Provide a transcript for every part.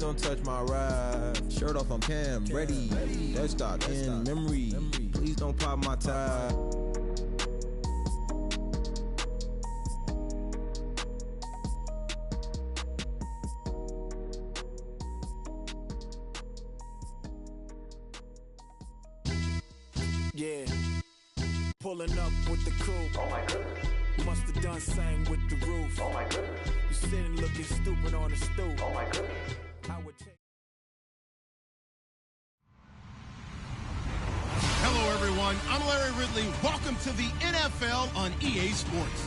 don't touch my ride. Shirt off, I'm Cam, ready. Desktop in memory. Please don't pop my tie. Yeah, pulling up with the crew. Oh my goodness. Must have done same with the roof. Oh my goodness. You sitting looking stupid on the stoop. Oh my goodness. I would take. Hello, everyone. I'm Larry Ridley. Welcome to the NFL on EA Sports.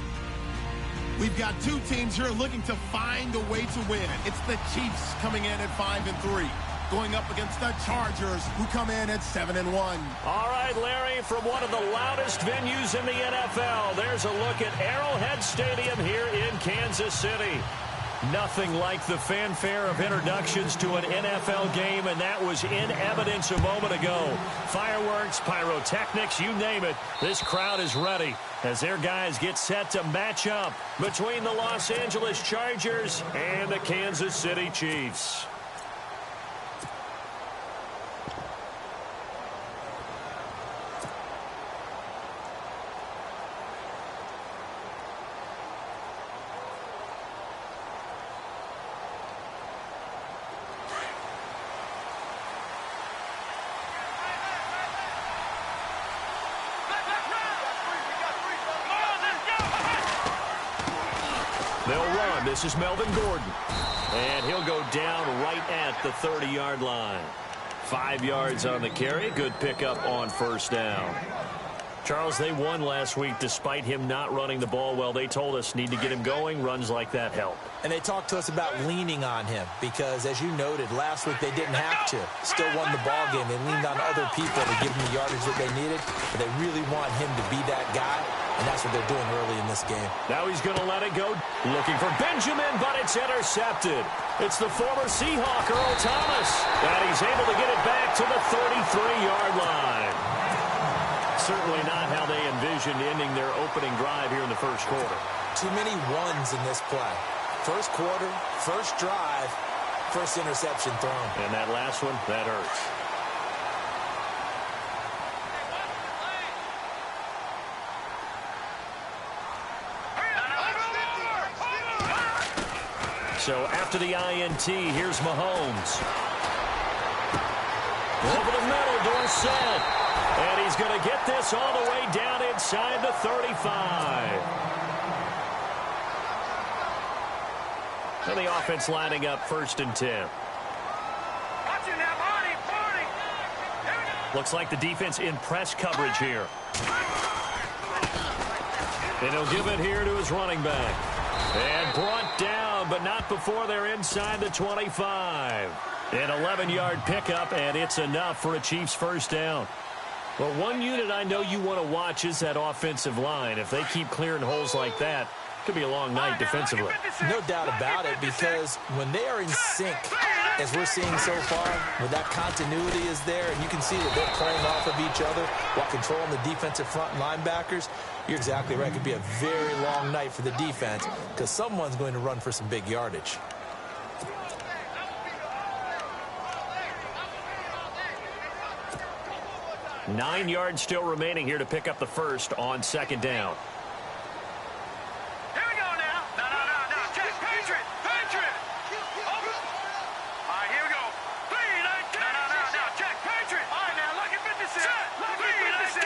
We've got two teams here looking to find a way to win. It's the Chiefs coming in at 5-3. Going up against the Chargers, who come in at 7-1. All right, Larry, from one of the loudest venues in the NFL, there's a look at Arrowhead Stadium here in Kansas City. Nothing like the fanfare of introductions to an NFL game, and that was in evidence a moment ago. Fireworks, pyrotechnics, you name it. This crowd is ready as their guys get set to match up between the Los Angeles Chargers and the Kansas City Chiefs. They'll run. This is Melvin Gordon. And he'll go down right at the 30-yard line. 5 yards on the carry. Good pickup on first down. Charles, they won last week despite him not running the ball well. They told us need to get him going. Runs like that help. And they talked to us about leaning on him because, as you noted, last week they didn't have to. Still won the ball game. They leaned on other people to give them the yardage that they needed. But they really want him to be that guy, and that's what they're doing early in this game. Now he's going to let it go. Looking for Benjamin, but it's intercepted. It's the former Seahawk, Earl Thomas. And he's able to get it back to the 33-yard line. Certainly not how they envisioned ending their opening drive here in the first quarter. Too many ones in this play. First quarter, first drive, first interception thrown. And that last one, that hurts. So after the INT, here's Mahomes. Over the middle, Dorsett. And he's going to get this all the way down inside the 35. And the offense lining up 1st and 10. Looks like the defense in press coverage here. And he'll give it here to his running back. And brought down, but not before they're inside the 25. An 11-yard pickup, and it's enough for a Chiefs first down. Well, one unit I know you want to watch is that offensive line. If they keep clearing holes like that, it could be a long night defensively. No doubt about it, because when they are in sync, as we're seeing so far, when that continuity is there, and you can see that they're playing off of each other while controlling the defensive front linebackers, you're exactly right. It could be a very long night for the defense because someone's going to run for some big yardage. Nine yards still remaining here to pick up the first on second down. Here we go now. No. Check. Patriot. All right, here we go. 3-19. No. Check. Patriot. All right, now, lucky 56. Set. Lucky 56.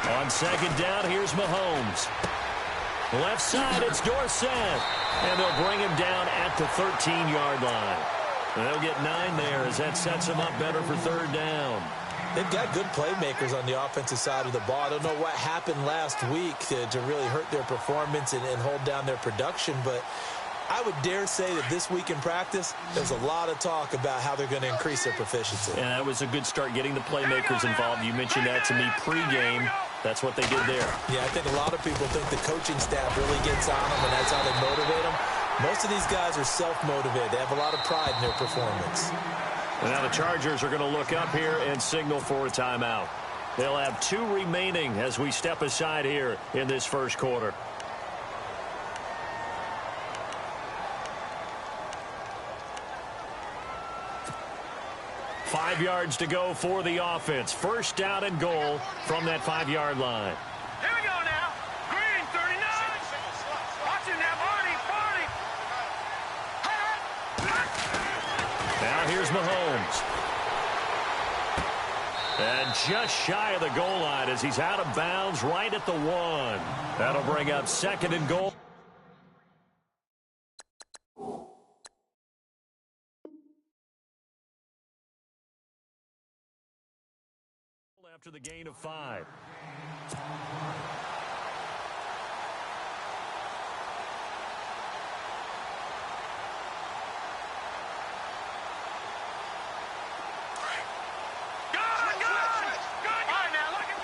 3-19. On second down, here's Mahomes. Left side, it's Dorsett. And they'll bring him down at the 13-yard line. And they'll get 9 there as that sets them up better for third down. They've got good playmakers on the offensive side of the ball. I don't know what happened last week to really hurt their performance and hold down their production, but I would dare say that this week in practice, there's a lot of talk about how they're going to increase their proficiency. And that was a good start getting the playmakers involved. You mentioned that to me pregame. That's what they did there. Yeah, I think a lot of people think the coaching staff really gets on them, and that's how they motivate them. Most of these guys are self-motivated. They have a lot of pride in their performance. And now the Chargers are going to look up here and signal for a timeout. They'll have 2 remaining as we step aside here in this first quarter. Five yards to go for the offense. First down and goal from that 5-yard line. Here we go now. Green, 39. Watch it now, Barney. Now here's Mahomes. And just shy of the goal line as he's out of bounds right at the 1. That'll bring up second and goal. After the gain of 5.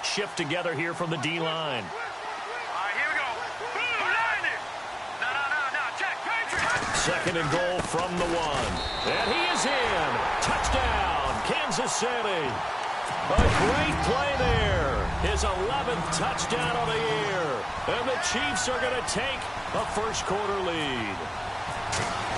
Shift together here from the D-line. All right, here we go. No. Check. Patriot. Second and goal from the 1. And he is in. Touchdown, Kansas City. A great play there. His 11th touchdown of the year. And the Chiefs are going to take a first-quarter lead.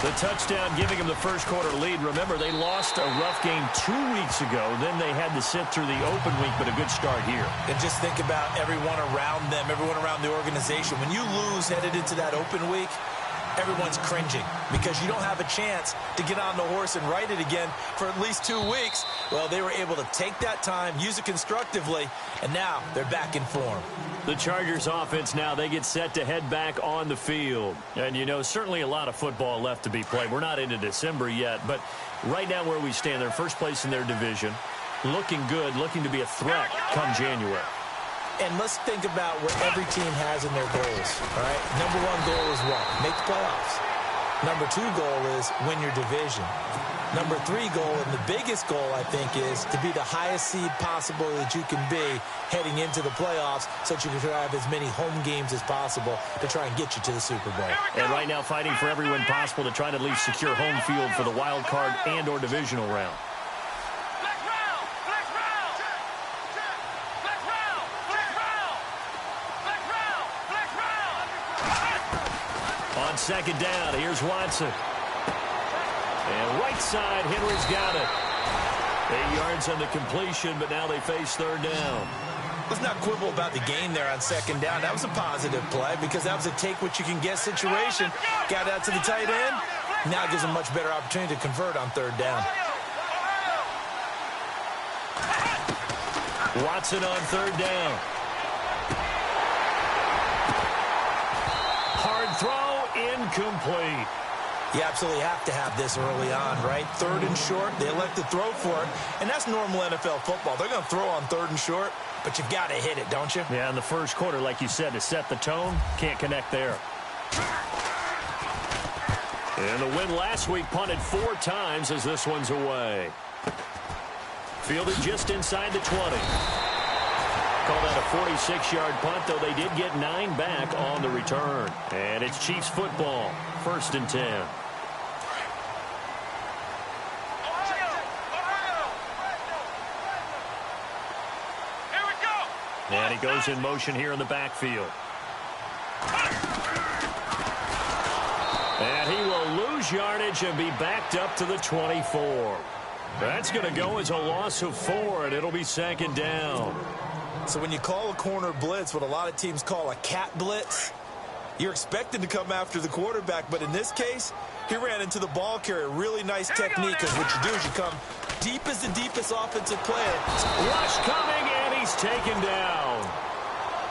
The touchdown giving him the first-quarter lead. Remember, they lost a rough game 2 weeks ago. Then they had to sit through the open week, but a good start here. And just think about everyone around them, everyone around the organization. When you lose headed into that open week, everyone's cringing because you don't have a chance to get on the horse and ride it again for at least 2 weeks. Well, they were able to take that time, use it constructively, and now they're back in form. The Chargers offense now, they get set to head back on the field. And, you know, certainly a lot of football left to be played. We're not into December yet, but right now where we stand, they're first place in their division, looking good, looking to be a threat come January. And let's think about what every team has in their goals, all right? Number 1 goal is what? Make the playoffs. Number 2 goal is win your division. Number 3 goal, and the biggest goal, I think, is to be the highest seed possible that you can be heading into the playoffs so that you can have as many home games as possible to try and get you to the Super Bowl. And right now fighting for every win possible to try to at least secure home field for the wild card and or divisional round. On second down, here's Watson. And right side, Henry's got it. 8 yards on the completion, but now they face third down. Let's not quibble about the gain there on second down. That was a positive play because that was a take-what-you-can-get situation. Got out to the tight end. Now gives them a much better opportunity to convert on third down. Watson on third down. Hard throw, incomplete. You absolutely have to have this early on, right? Third and short, they elect to throw for it, and that's normal NFL football. They're going to throw on third and short, but you've got to hit it, don't you? Yeah, in the first quarter, like you said, to set the tone, can't connect there. And the win last week punted 4 times as this one's away. Fielded just inside the 20. Call that a 46-yard punt, though they did get 9 back on the return. And it's Chiefs football, 1st and 10. And he goes in motion here in the backfield. And he will lose yardage and be backed up to the 24. That's going to go as a loss of 4, and it'll be second down. So when you call a corner blitz, what a lot of teams call a cat blitz, you're expected to come after the quarterback. But in this case, he ran into the ball carrier. Really nice technique, because what you do is you come deep as the deepest offensive player. Rush coming, and he's taken down.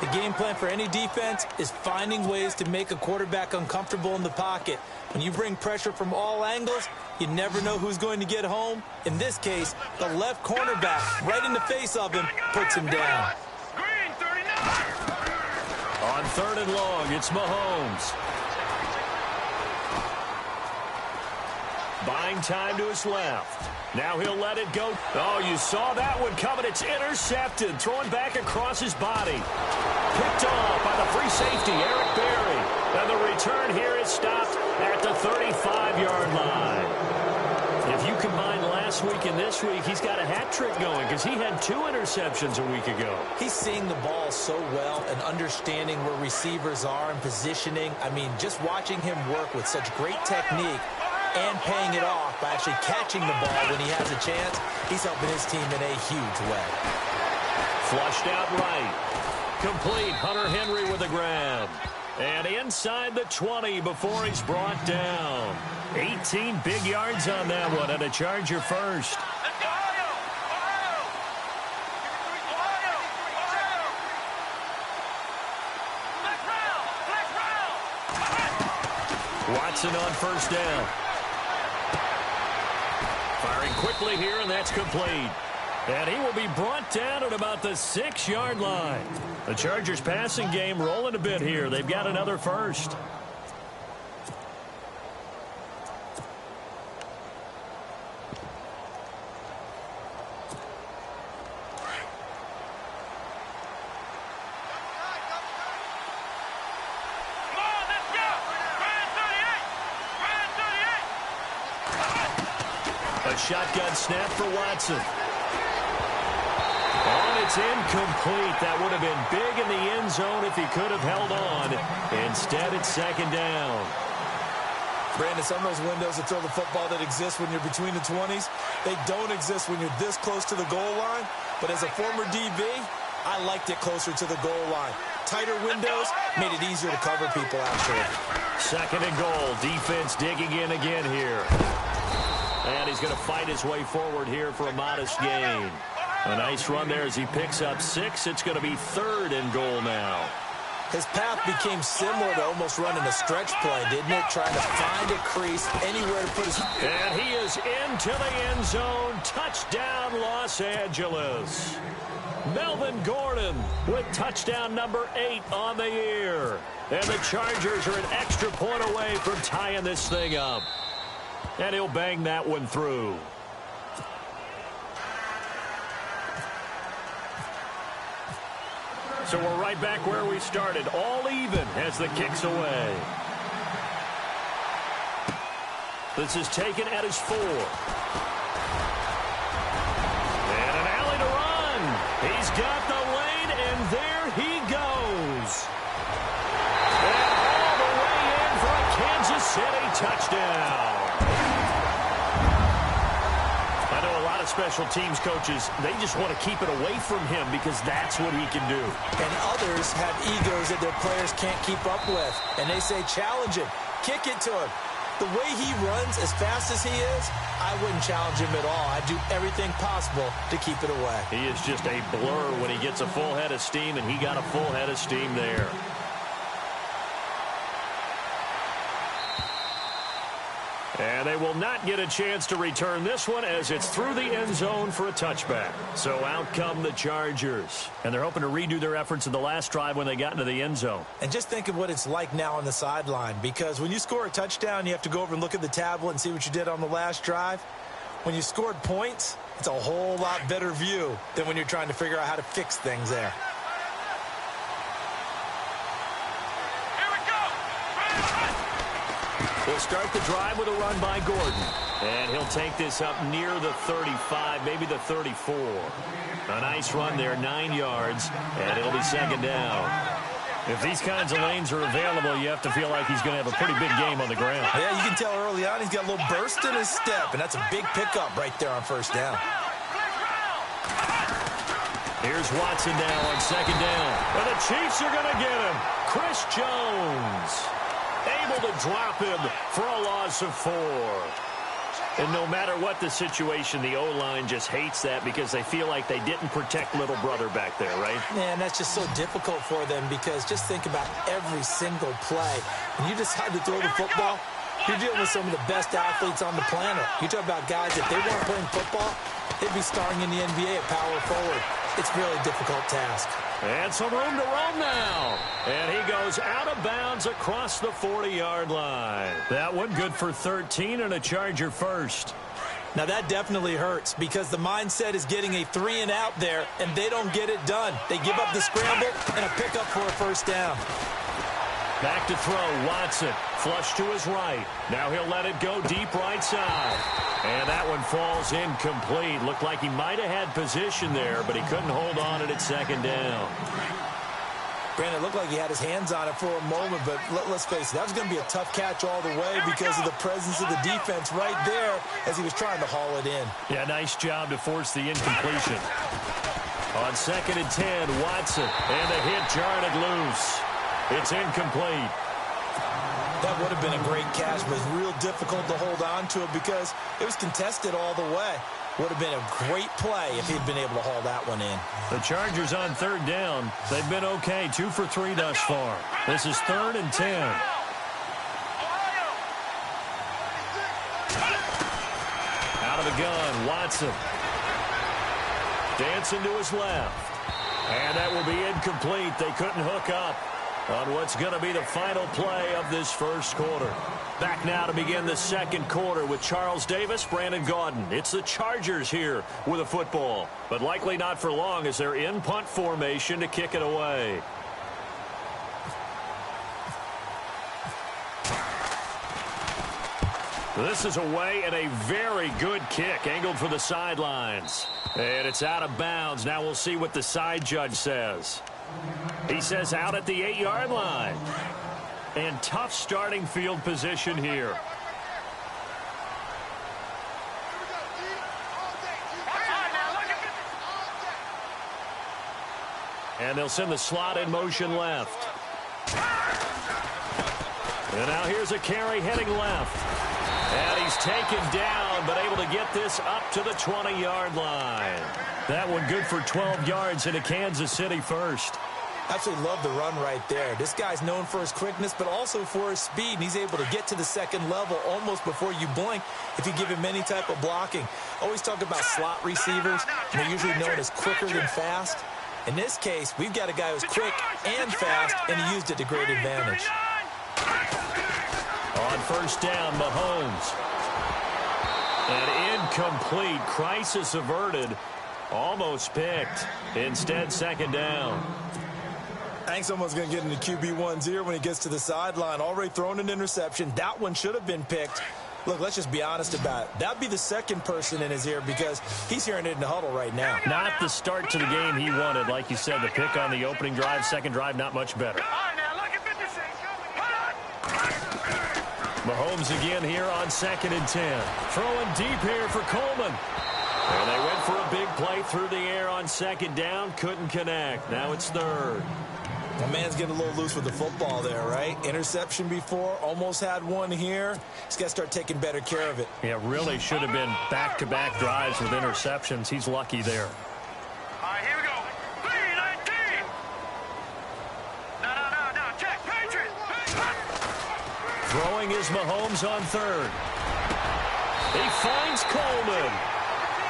The game plan for any defense is finding ways to make a quarterback uncomfortable in the pocket. When you bring pressure from all angles, you never know who's going to get home. In this case, the left cornerback, right in the face of him, puts him down. On third and long, it's Mahomes. Buying time to his left. Now he'll let it go. Oh, you saw that one coming. It's intercepted. Throwing back across his body. Picked off by the free safety, Eric Berry. And the return here is stopped at the 35-yard line. If you combine last last week and this week, he's got a hat trick going because he had 2 interceptions a week ago. He's seeing the ball so well and understanding where receivers are and positioning. I mean, just watching him work with such great technique and paying it off by actually catching the ball when he has a chance, he's helping his team in a huge way. Flushed out right. Complete. Hunter Henry with a grab. And inside the 20 before he's brought down. 18 big yards on that one, and a Charger first. Watson on first down. Firing quickly here, and that's complete. And he will be brought down at about the 6-yard line. The Chargers passing game rolling a bit here. They've got another first. A shotgun snap for Watson. And it's incomplete. That would have been big in the end zone if he could have held on. Instead, it's second down. Brandon, some of those windows to throw the football that exist when you're between the 20s, they don't exist when you're this close to the goal line. But as a former DB, I liked it closer to the goal line. Tighter windows made it easier to cover people, actually. Second and goal. Defense digging in again here. And he's going to fight his way forward here for a modest gain. A nice run there as he picks up 6. It's going to be third and goal now. His path became similar to almost running a stretch play, didn't it? Trying to find a crease anywhere to put his... And he is into the end zone. Touchdown, Los Angeles. Melvin Gordon with touchdown number 8 on the year. And the Chargers are an extra point away from tying this thing up. And he'll bang that one through. So we're right back where we started. All even as the kick's away. This is taken at his 4. And an alley to run. He's got the lane, and there he goes. And all the way in for a Kansas City touchdown. I know a lot of special teams coaches, they just want to keep it away from him because that's what he can do. And others have egos that their players can't keep up with. And they say, challenge him, kick it to him. The way he runs as fast as he is, I wouldn't challenge him at all. I'd do everything possible to keep it away. He is just a blur when he gets a full head of steam, and he got a full head of steam there. And they will not get a chance to return this one as it's through the end zone for a touchback. So out come the Chargers. And they're hoping to redo their efforts in the last drive when they got into the end zone. And just think of what it's like now on the sideline, because when you score a touchdown, you have to go over and look at the tablet and see what you did on the last drive. When you scored points, it's a whole lot better view than when you're trying to figure out how to fix things there. We'll start the drive with a run by Gordon. And he'll take this up near the 35, maybe the 34. A nice run there, 9 yards, and it'll be second down. If these kinds of lanes are available, you have to feel like he's going to have a pretty big game on the ground. Yeah, you can tell early on he's got a little burst in his step, and that's a big pickup right there on first down. Here's Watson now on second down. And the Chiefs are going to get him. Chris Jones able to drop him for a loss of 4. And no matter what the situation, the O-line just hates that because they feel like they didn't protect little brother back there, right? Yeah, and that's just so difficult for them because just think about every single play. When you decide to throw the football, you're dealing with some of the best athletes on the planet. You talk about guys, if they weren't playing football, they'd be starring in the NBA at power forward. It's a really difficult task. And some room to roam now. And he goes out of bounds across the 40-yard line. That one good for 13 and a Charger first. Now that definitely hurts because the mindset is getting a 3-and-out there, and they don't get it done. They give up the scramble and a pickup for a first down. Back to throw, Watson. Flush to his right. Now he'll let it go deep right side. And that one falls incomplete. Looked like he might have had position there, but he couldn't hold on at second down. Brandon, it looked like he had his hands on it for a moment, but let's face it, that was going to be a tough catch all the way because of the presence of the defense right there as he was trying to haul it in. Yeah, nice job to force the incompletion. On 2nd and 10, Watson, and the hit jarred it loose. It's incomplete. That would have been a great catch, but it's real difficult to hold on to it because it was contested all the way. Would have been a great play if he'd been able to haul that one in. The Chargers on 3rd down. They've been okay, 2 for 3 thus far. This is 3rd and 10. Out of the gun, Watson. Dancing to his left. And that will be incomplete. They couldn't hook up on what's going to be the final play of this first quarter. Back now to begin the second quarter with Charles Davis, Brandon Gaudin. It's the Chargers here with a football, but likely not for long as they're in punt formation to kick it away. This is away and a very good kick, angled for the sidelines. And it's out of bounds. Now we'll see what the side judge says. He says out at the 8-yard line. And tough starting field position here. And they'll send the slot in motion left. And now here's a carry heading left. And he's taken down, but able to get this up to the 20-yard line. That one good for 12 yards into Kansas City first. Absolutely love the run right there. This guy's known for his quickness, but also for his speed. And he's able to get to the second level almost before you blink if you give him any type of blocking. Always talk about slot receivers. They're usually known as quicker than fast. In this case, we've got a guy who's quick and fast, and he used it to great advantage. On 1st down, Mahomes. An incomplete. Crisis averted. Almost picked. Instead, 2nd down. Hank's almost going to get into QB1's ear when he gets to the sideline. Already thrown an interception. That one should have been picked. Look, let's just be honest about it. That'd be the second person in his ear because he's hearing it in the huddle right now. Not the start to the game he wanted. Like you said, the pick on the opening drive, second drive, not much better. Mahomes again here on 2nd and 10. Throwing deep here for Coleman. And they went for a big play through the air on 2nd down. Couldn't connect. Now it's 3rd. The man's getting a little loose with the football there, right? Interception before, almost had one here. He's got to start taking better care of it. Yeah, really should have been back-to-back drives with interceptions. He's lucky there. All right, here we go. 3-19. No. Check. Patriot. Throwing is Mahomes on 3rd. He finds Coleman.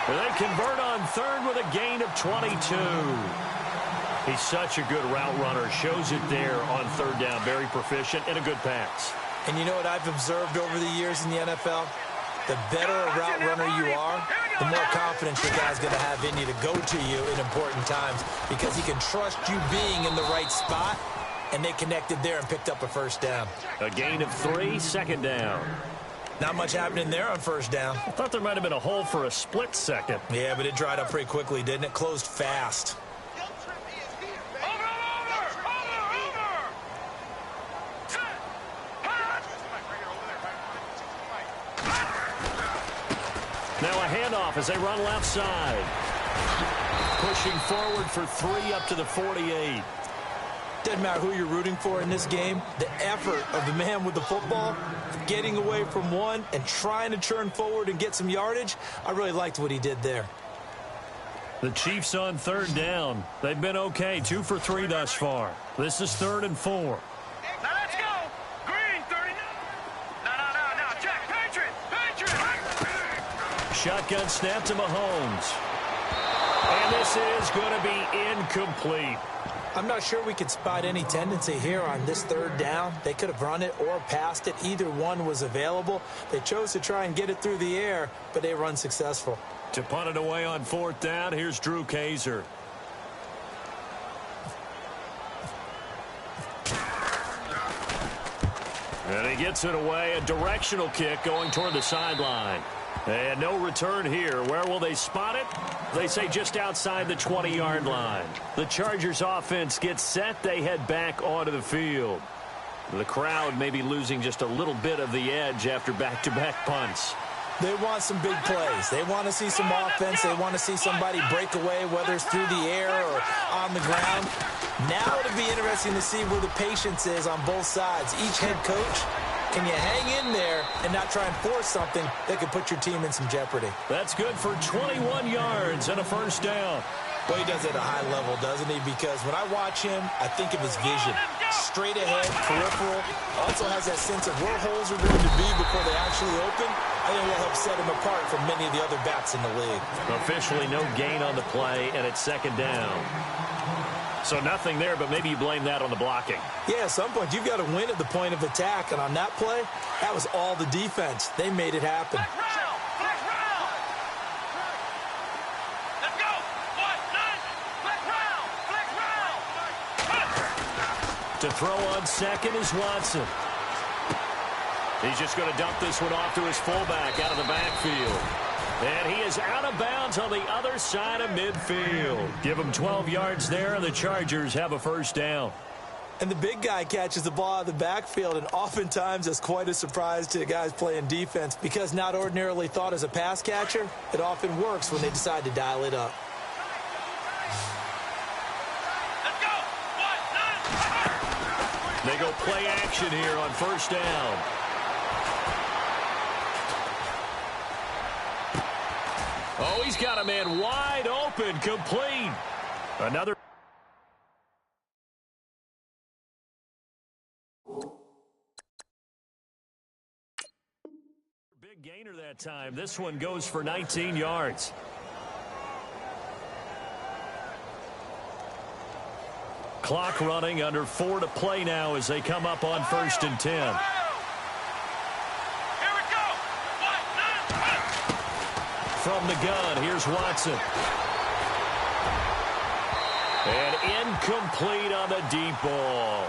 They convert on 3rd with a gain of 22. He's such a good route runner. Shows it there on 3rd down. Very proficient and a good pass. And you know what I've observed over the years in the NFL? The better a route runner you are, the more confidence your guy's going to have in you to go to you in important times because he can trust you being in the right spot, and they connected there and picked up a 1st down. A gain of 3, 2nd down. Not much happening there on 1st down. I thought there might have been a hole for a split second. Yeah, but it dried up pretty quickly, didn't it? Closed fast. Now a handoff as they run left side. Pushing forward for 3 up to the 48. Doesn't matter who you're rooting for in this game. The effort of the man with the football, getting away from one and trying to turn forward and get some yardage, I really liked what he did there. The Chiefs on 3rd down. They've been okay, 2 for 3 thus far. This is 3rd and 4. Now let's go. Green, 39. No. Check. Patriot. Shotgun snap to Mahomes. And this is going to be incomplete. I'm not sure we could spot any tendency here on this 3rd down. They could have run it or passed it. Either one was available. They chose to try and get it through the air, but they were unsuccessful. To punt it away on 4th down, here's Drew Kaiser. And he gets it away, a directional kick going toward the sideline. And no return here. Where will they spot it? They say just outside the 20-yard line. The Chargers offense gets set. They head back onto the field. The crowd may be losing just a little bit of the edge after back-to-back punts. They want some big plays. They want to see some offense. They want to see somebody break away, whether it's through the air or on the ground. Now it'll be interesting to see where the patience is on both sides. Each head coach, can you hang in there and not try and force something that could put your team in some jeopardy? That's good for 21 yards and a first down. Well, he does it at a high level, doesn't he? Because when I watch him, I think of his vision. Straight ahead, peripheral. Also has that sense of where holes are going to be before they actually open. I think that helps set him apart from many of the other backs in the league. Officially no gain on the play, and it's second down. So nothing there, but maybe you blame that on the blocking. Yeah, at some point, you've got to win at the point of attack. And on that play, that was all the defense. They made it happen. To throw on second is Watson. He's just going to dump this one off to his fullback out of the backfield. And he is out of bounds on the other side of midfield. Give him 12 yards there, and the Chargers have a first down. And the big guy catches the ball out of the backfield, and oftentimes that's quite a surprise to the guys playing defense because not ordinarily thought as a pass catcher, it often works when they decide to dial it up. They go play action here on first down. Oh, he's got a man wide open, complete. Another. Big gainer that time. This one goes for 19 yards. Clock running, under 4 to play now as they come up on first and 10. Here we go. From the gun, here's Watson. And incomplete on the deep ball.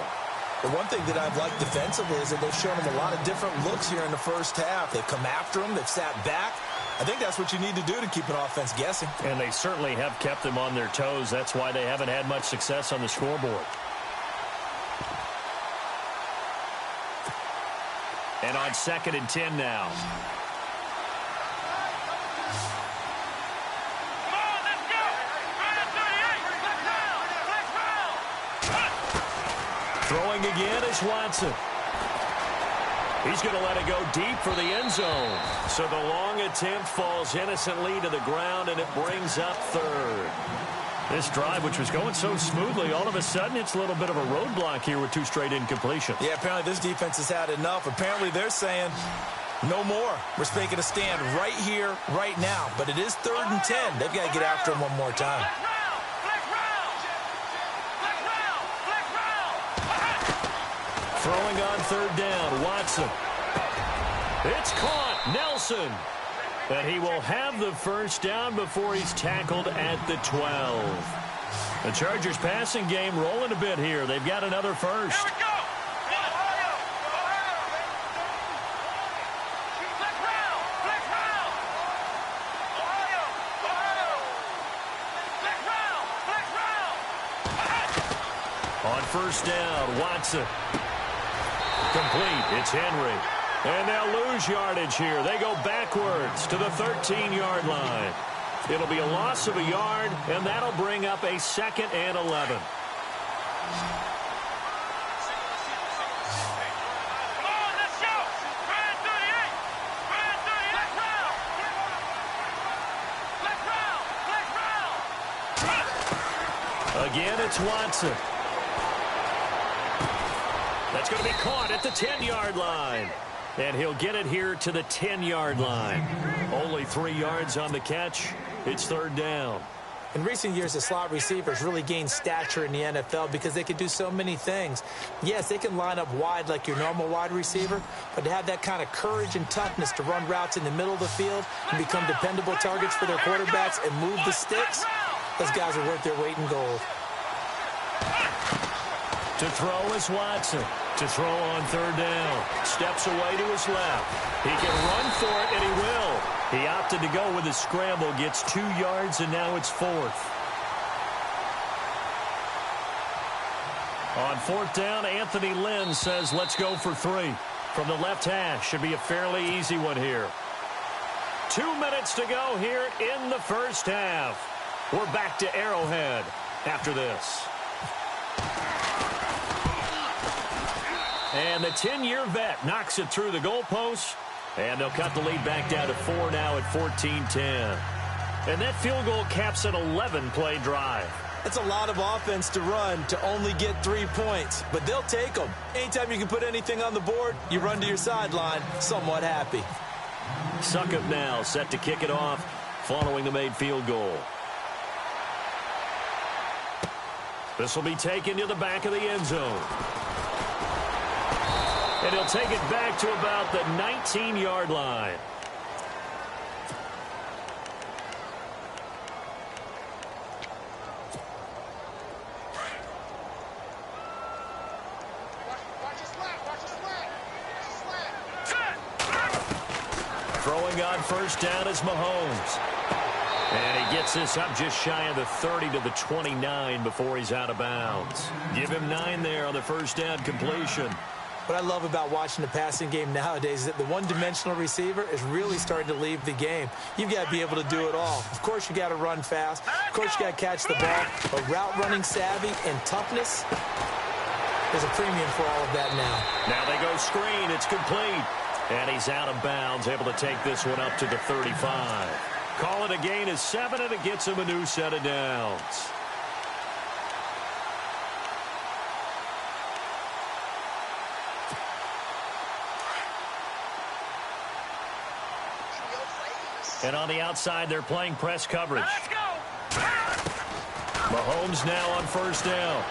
The one thing that I've liked defensively is that they've shown him a lot of different looks here in the first half. They've come after him. They've sat back. I think that's what you need to do to keep an offense guessing. And they certainly have kept them on their toes. That's why they haven't had much success on the scoreboard. And on second and 10 now. Come on, let's go. Right at 38. Throwing again is Watson. He's going to let it go deep for the end zone. So the long attempt falls innocently to the ground, and it brings up third. This drive, which was going so smoothly, all of a sudden it's a little bit of a roadblock here with 2 straight incompletions. Yeah, apparently this defense has had enough. Apparently they're saying no more. We're making a stand right here, right now. But it is 3rd and 10. They've got to get after him one more time. Throwing on 3rd down, Watson. It's caught, Nelson. And he will have the first down before he's tackled at the 12. The Chargers passing game rolling a bit here. They've got another first. Here we go. On first down, Watson. Complete. It's Henry. And they'll lose yardage here. They go backwards to the 13-yard line. It'll be a loss of a yard, and that'll bring up a 2nd and 11. Again, it's Watson. That's going to be caught at the 10-yard line. And he'll get it here to the 10-yard line. Only 3 yards on the catch. It's 3rd down. In recent years, the slot receivers really gained stature in the NFL because they can do so many things. Yes, they can line up wide like your normal wide receiver, but to have that kind of courage and toughness to run routes in the middle of the field and become dependable targets for their quarterbacks and move the sticks, those guys are worth their weight in gold. To throw is Watson. To throw on third down. Steps away to his left. He can run for it, and he will. He opted to go with a scramble, gets 2 yards, and now it's 4th. On 4th down, Anthony Lynn says, let's go for 3. From the left hash, should be a fairly easy one here. 2 minutes to go here in the first half. We're back to Arrowhead after this. And the 10-year vet knocks it through the goalpost, and they'll cut the lead back down to 4 now at 14-10. And that field goal caps an 11-play drive. That's a lot of offense to run to only get 3 points, but they'll take them. Anytime you can put anything on the board, you run to your sideline somewhat happy. Succop now set to kick it off following the made field goal. This will be taken to the back of the end zone. And he'll take it back to about the 19-yard line. Throwing on first down is Mahomes. And he gets this up just shy of the 30 to the 29 before he's out of bounds. Give him 9 there on the first down completion. What I love about watching the passing game nowadays is that the one-dimensional receiver is really starting to leave the game. You've got to be able to do it all. Of course, you got to run fast. Of course, you got to catch the ball. But route running savvy and toughness, there's a premium for all of that now. Now they go screen. It's complete. And he's out of bounds, able to take this one up to the 35. Call it a gain of 7, and it gets him a new set of downs. And on the outside, they're playing press coverage. Let's go. Mahomes now on first down.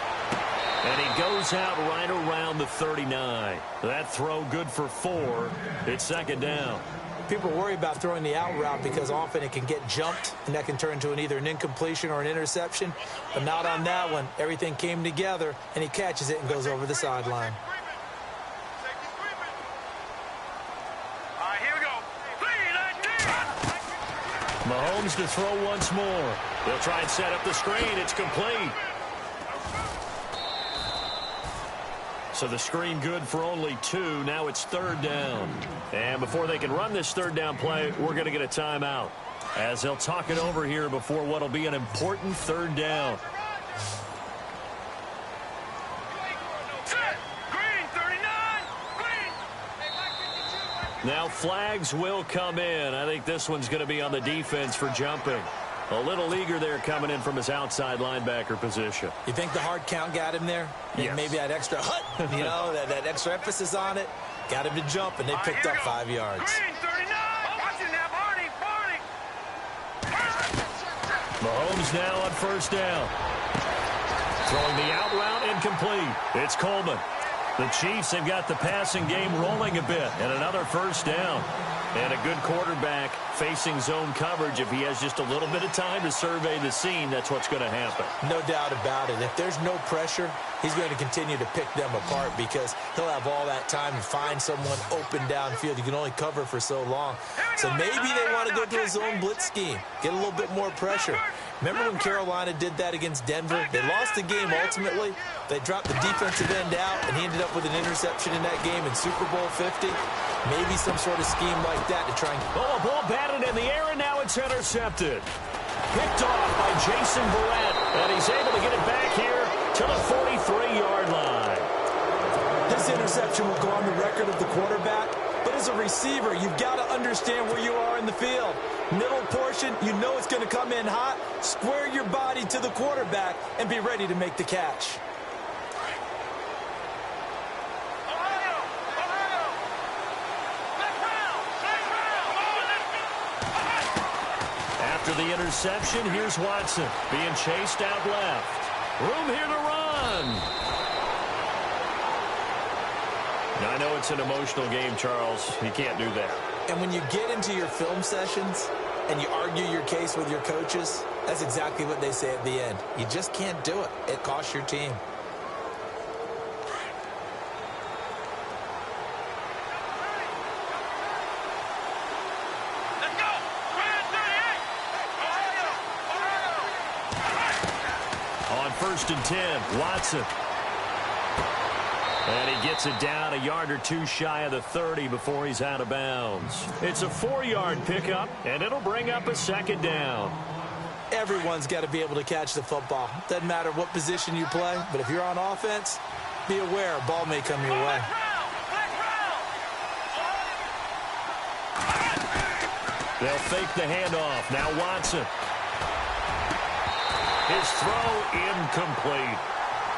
And he goes out right around the 39. That throw good for 4. It's second down. People worry about throwing the out route because often it can get jumped, and that can turn into either an incompletion or an interception. But not on that one. Everything came together, and he catches it and goes over the sideline. All right, here we go. Mahomes to throw once more. They'll try and set up the screen. It's complete. So the screen good for only 2. Now it's third down. And before they can run this third down play, we're going to get a timeout, as they'll talk it over here before what will be an important third down. Green, 39. Green. Now flags will come in. I think this one's going to be on the defense for jumping. A little eager there coming in from his outside linebacker position. You think the hard count got him there? Yes. Maybe that extra hut, you know, that extra emphasis on it. Got him to jump, and they picked up 5 yards. Green, 39. Watch it now, Barney. Mahomes now on first down. Throwing the out route incomplete. It's Coleman. The Chiefs have got the passing game rolling a bit, and another first down. And a good quarterback facing zone coverage. If he has just a little bit of time to survey the scene, that's what's going to happen. No doubt about it. If there's no pressure, he's going to continue to pick them apart because he'll have all that time to find someone open downfield. You can only cover for so long. So maybe they want to go to a zone blitz scheme, get a little bit more pressure. Remember when Carolina did that against Denver? They lost the game ultimately. They dropped the defensive end out, and he ended up with an interception in that game in Super Bowl 50. Maybe some sort of scheme like that to try and... Oh, a ball batted in the air, and now it's intercepted. Picked off by Jason Barrett, and he's able to get it back here to the 43-yard line. This interception will go on the record of the quarterback, but as a receiver, you've got to understand where you are in the field. Middle portion, you know it's going to come in hot. Square your body to the quarterback and be ready to make the catch. After the interception, here's Watson being chased out left. Room here to run. Now, I know it's an emotional game, Charles. You can't do that. And when you get into your film sessions and you argue your case with your coaches, that's exactly what they say at the end. You just can't do it. It costs your team. 1st and 10. Watson. And he gets it down a yard or two shy of the 30 before he's out of bounds. It's a 4-yard pickup, and it'll bring up a 2nd down. Everyone's got to be able to catch the football. Doesn't matter what position you play, but if you're on offense, be aware a ball may come your way. They'll fake the handoff. Now Watson. His throw incomplete.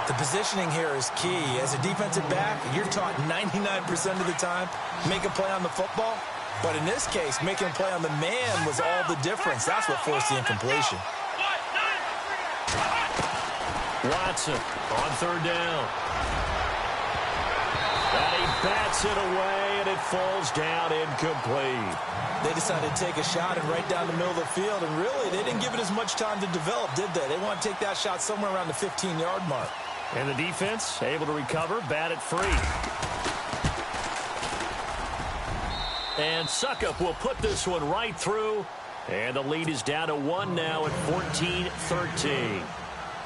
The positioning here is key. As a defensive back, you're taught 99% of the time, make a play on the football. But in this case, making a play on the man was all the difference. That's what forced the incompletion. Watson on 3rd down. And he bats it away, and it falls down incomplete. They decided to take a shot and right down the middle of the field, and really, they didn't give it as much time to develop, did they? They want to take that shot somewhere around the 15-yard mark. And the defense able to recover, bat it free. And Suckup will put this one right through, and the lead is down to 1 now at 14-13.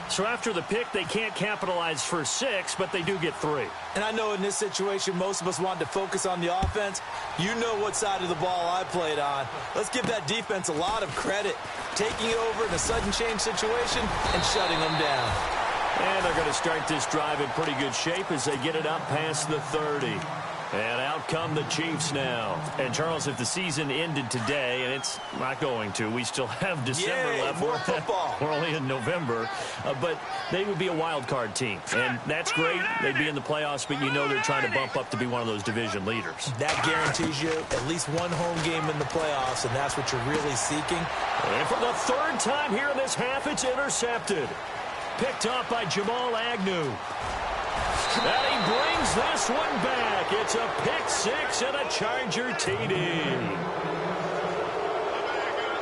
So after the pick, they can't capitalize for 6, but they do get 3. And I know in this situation, most of us wanted to focus on the offense. You know what side of the ball I played on. Let's give that defense a lot of credit, taking over in a sudden change situation and shutting them down. And they're going to start this drive in pretty good shape as they get it up past the 30. And out come the Chiefs now. And, Charles, if the season ended today, and it's not going to, we still have December left. More football. We're only in November. But they would be a wild card team. And that's great. They'd be in the playoffs, but you know they're trying to bump up to be one of those division leaders. That guarantees you at least one home game in the playoffs, and that's what you're really seeking. And for the 3rd time here in this half, it's intercepted. Picked up by Jamal Agnew. And he brings this one back. It's a pick 6 and a Charger TD.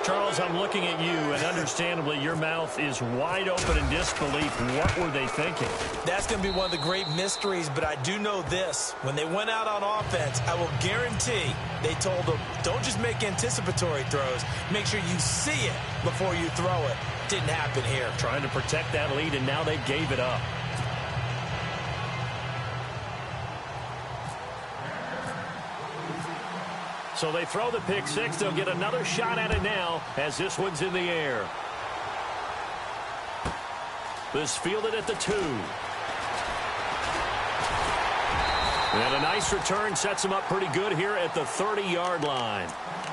Charles, I'm looking at you, and understandably, your mouth is wide open in disbelief. What were they thinking? That's going to be one of the great mysteries, but I do know this. When they went out on offense, I will guarantee they told them, don't just make anticipatory throws. Make sure you see it before you throw it. Didn't happen here. Trying to protect that lead, and now they gave it up. So they throw the pick 6. They'll get another shot at it now as this one's in the air. This fielded at the 2. And a nice return sets him up pretty good here at the 30-yard line.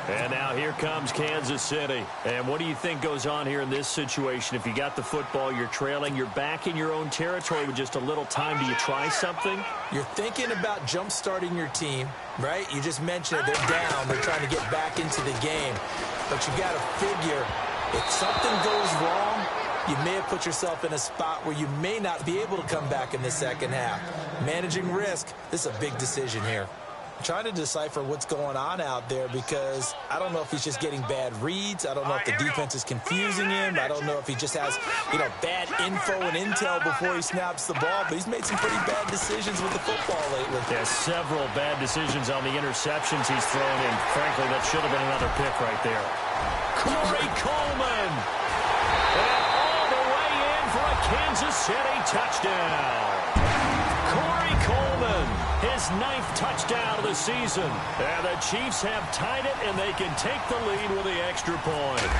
And now here comes Kansas City. And what do you think goes on here in this situation? If you got the football, you're trailing, you're back in your own territory with just a little time. Do you try something? You're thinking about jump-starting your team, right? You just mentioned it. They're down. They're trying to get back into the game. But you got to figure, if something goes wrong, you may have put yourself in a spot where you may not be able to come back in the second half. Managing risk, this is a big decision here. Trying to decipher what's going on out there because I don't know if he's just getting bad reads. I don't know if the defense is confusing him. I don't know if he just has, bad info and intel before he snaps the ball. But he's made some pretty bad decisions with the football lately. Yeah, several bad decisions on the interceptions he's thrown in. Frankly, that should have been another pick right there. Corey Coleman. And all the way in for a Kansas City touchdown. Corey Coleman, his 9th touchdown of the season. And the Chiefs have tied it, and they can take the lead with the extra point.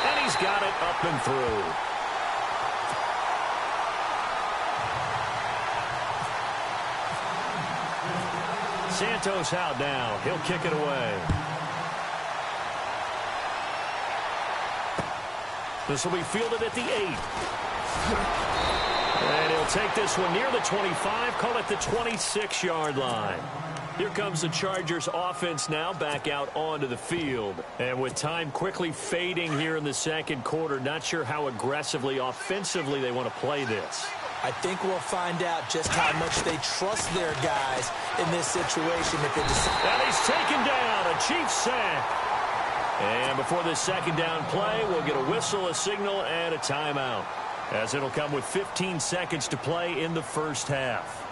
And he's got it up and through. Santos out now. He'll kick it away. This will be fielded at the 8. And he'll take this one near the 25, call it the 26-yard line. Here comes the Chargers offense now back out onto the field. And with time quickly fading here in the second quarter, not sure how aggressively, offensively they want to play this. I think we'll find out just how much they trust their guys in this situation. And he's taken down, a Chiefs sack. And before this second down play, we'll get a whistle, a signal, and a timeout, as it'll come with 15 seconds to play in the first half.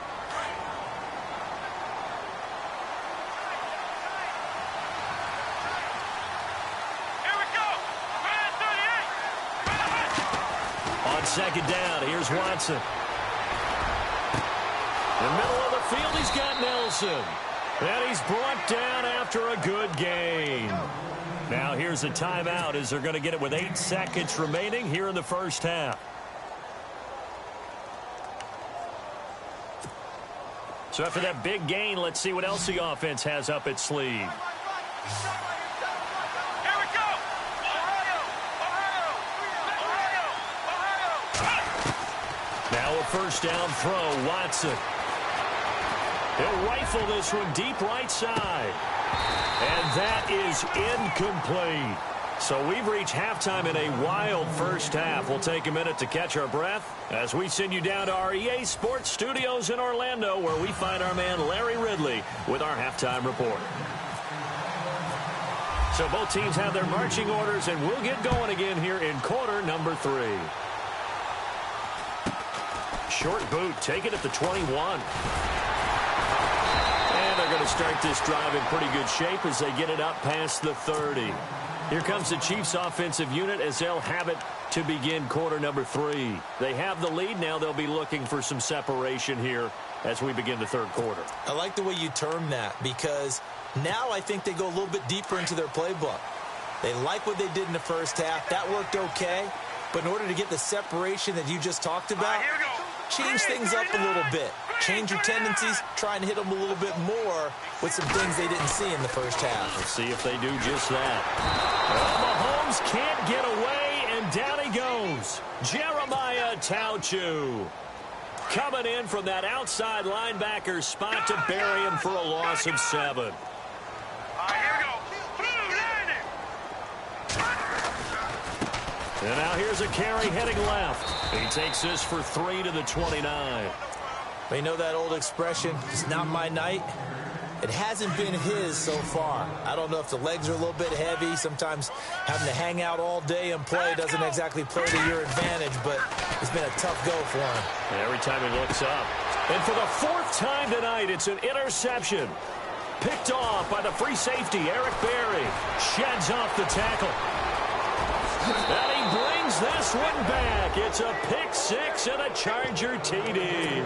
Here we go. Man 38. second down. Here's Watson. In the middle of the field, he's got Nelson. And he's brought down after a good gain. Now here's a timeout as they're going to get it with 8 seconds remaining here in the first half. So after that big gain, let's see what else the offense has up its sleeve. Here we go. Ohio. Now a first down throw, Watson. He'll rifle this one deep right side. And that is incomplete. So we've reached halftime in a wild first half. We'll take a minute to catch our breath as we send you down to our EA Sports Studios in Orlando, where we find our man Larry Ridley with our halftime report. So both teams have their marching orders, and we'll get going again here in quarter number 3. Short boot, take it at the 21. And they're going to start this drive in pretty good shape as they get it up past the 30. Here comes the Chiefs offensive unit as they'll have it to begin quarter number 3. They have the lead. Now they'll be looking for some separation here as we begin the third quarter. I like the way you term that, because now I think they go a little bit deeper into their playbook. They like what they did in the first half. That worked okay. But in order to get the separation that you just talked about, change things up a little bit. Change your tendencies, try and hit them a little bit more with some things they didn't see in the first half. Let's see if they do just that. Well, Mahomes can't get away, and down he goes. Jeremiah Tauchu coming in from that outside linebacker spot to bury him for a loss of 7. Here we go. And now here's a carry heading left. He takes this for 3 to the 29. You know that old expression, it's not my night? It hasn't been his so far. I don't know if the legs are a little bit heavy. Sometimes having to hang out all day and play doesn't exactly play to your advantage, but it's been a tough go for him. And every time he looks up. And for the 4th time tonight, it's an interception. Picked off by the free safety, Eric Berry. Sheds off the tackle. And he brings this one back. It's a pick 6 and a Charger TD.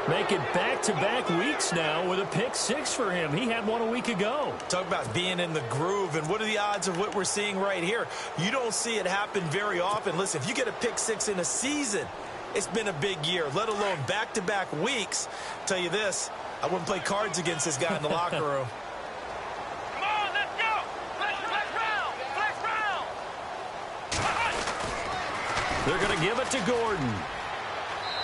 Make it back-to-back weeks now with a pick 6 for him. He had one a week ago. Talk about being in the groove, and what are the odds of what we're seeing right here? You don't see it happen very often. Listen, if you get a pick 6 in a season, it's been a big year, let alone back-to-back weeks. I'll tell you this, I wouldn't play cards against this guy in the locker room. Come on, let's go. Flex round. They're going to give it to Gordon.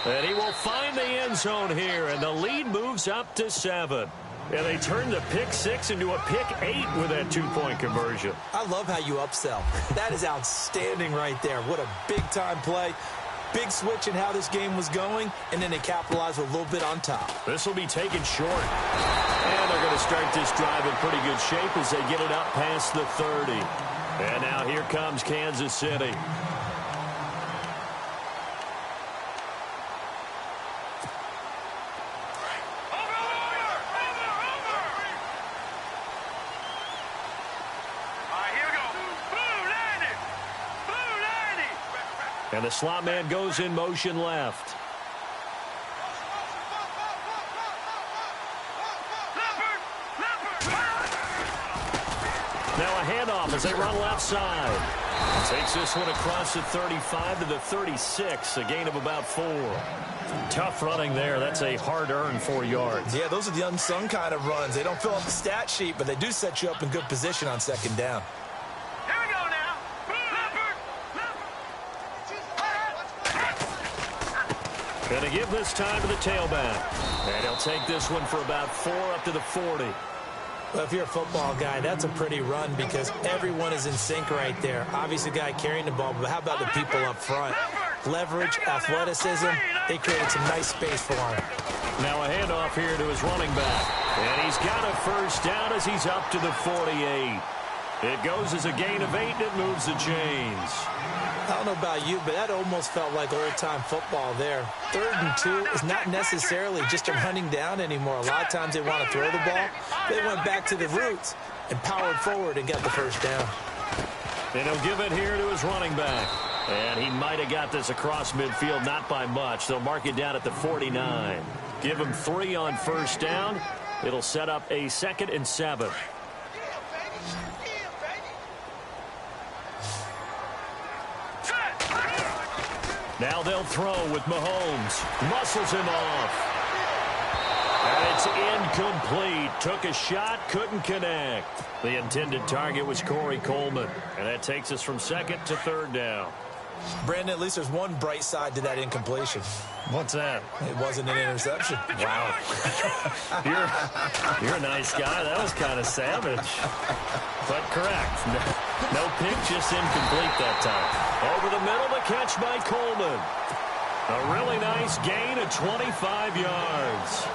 And he will find the end zone here, and the lead moves up to 7. And they turn the pick 6 into a pick 8 with that 2-point conversion. I love how you upsell. That is outstanding right there. What a big-time play. Big switch in how this game was going, and then they capitalize with a little bit on top. This will be taken short. And they're going to start this drive in pretty good shape as they get it up past the 30. And now here comes Kansas City. And the slot man goes in motion left. Now a handoff as they run left side. Takes this one across the 35 to the 36, a gain of about 4. Tough running there. That's a hard-earned 4 yards. Yeah, those are the unsung kind of runs. They don't fill up the stat sheet, but they do set you up in good position on second down. Going to give this time to the tailback. And he'll take this one for about 4 up to the 40. Well, if you're a football guy, that's a pretty run because everyone is in sync right there. Obviously, the guy carrying the ball, but how about the people up front? Leverage, athleticism, they created some nice space for him. Now a handoff here to his running back. And he's got a first down as he's up to the 48. It goes as a gain of 8, and it moves the chains. I don't know about you, but that almost felt like old-time football there. 3rd and 2 is not necessarily just a running down anymore. A lot of times they want to throw the ball. They went back to the roots and powered forward and got the first down. And he'll give it here to his running back. And he might have got this across midfield, not by much. They'll mark it down at the 49. Give him 3 on first down. It'll set up a 2nd and 7. Now they'll throw with Mahomes. Muscles him off. And it's incomplete. Took a shot, couldn't connect. The intended target was Corey Coleman. And that takes us from 2nd to 3rd down. Brandon, at least there's one bright side to that incompletion. What's that? It wasn't an interception. Wow. You're a nice guy. That was kind of savage. But correct. No pick, just incomplete that time. Over the middle, the catch by Coleman. A really nice gain of 25 yards.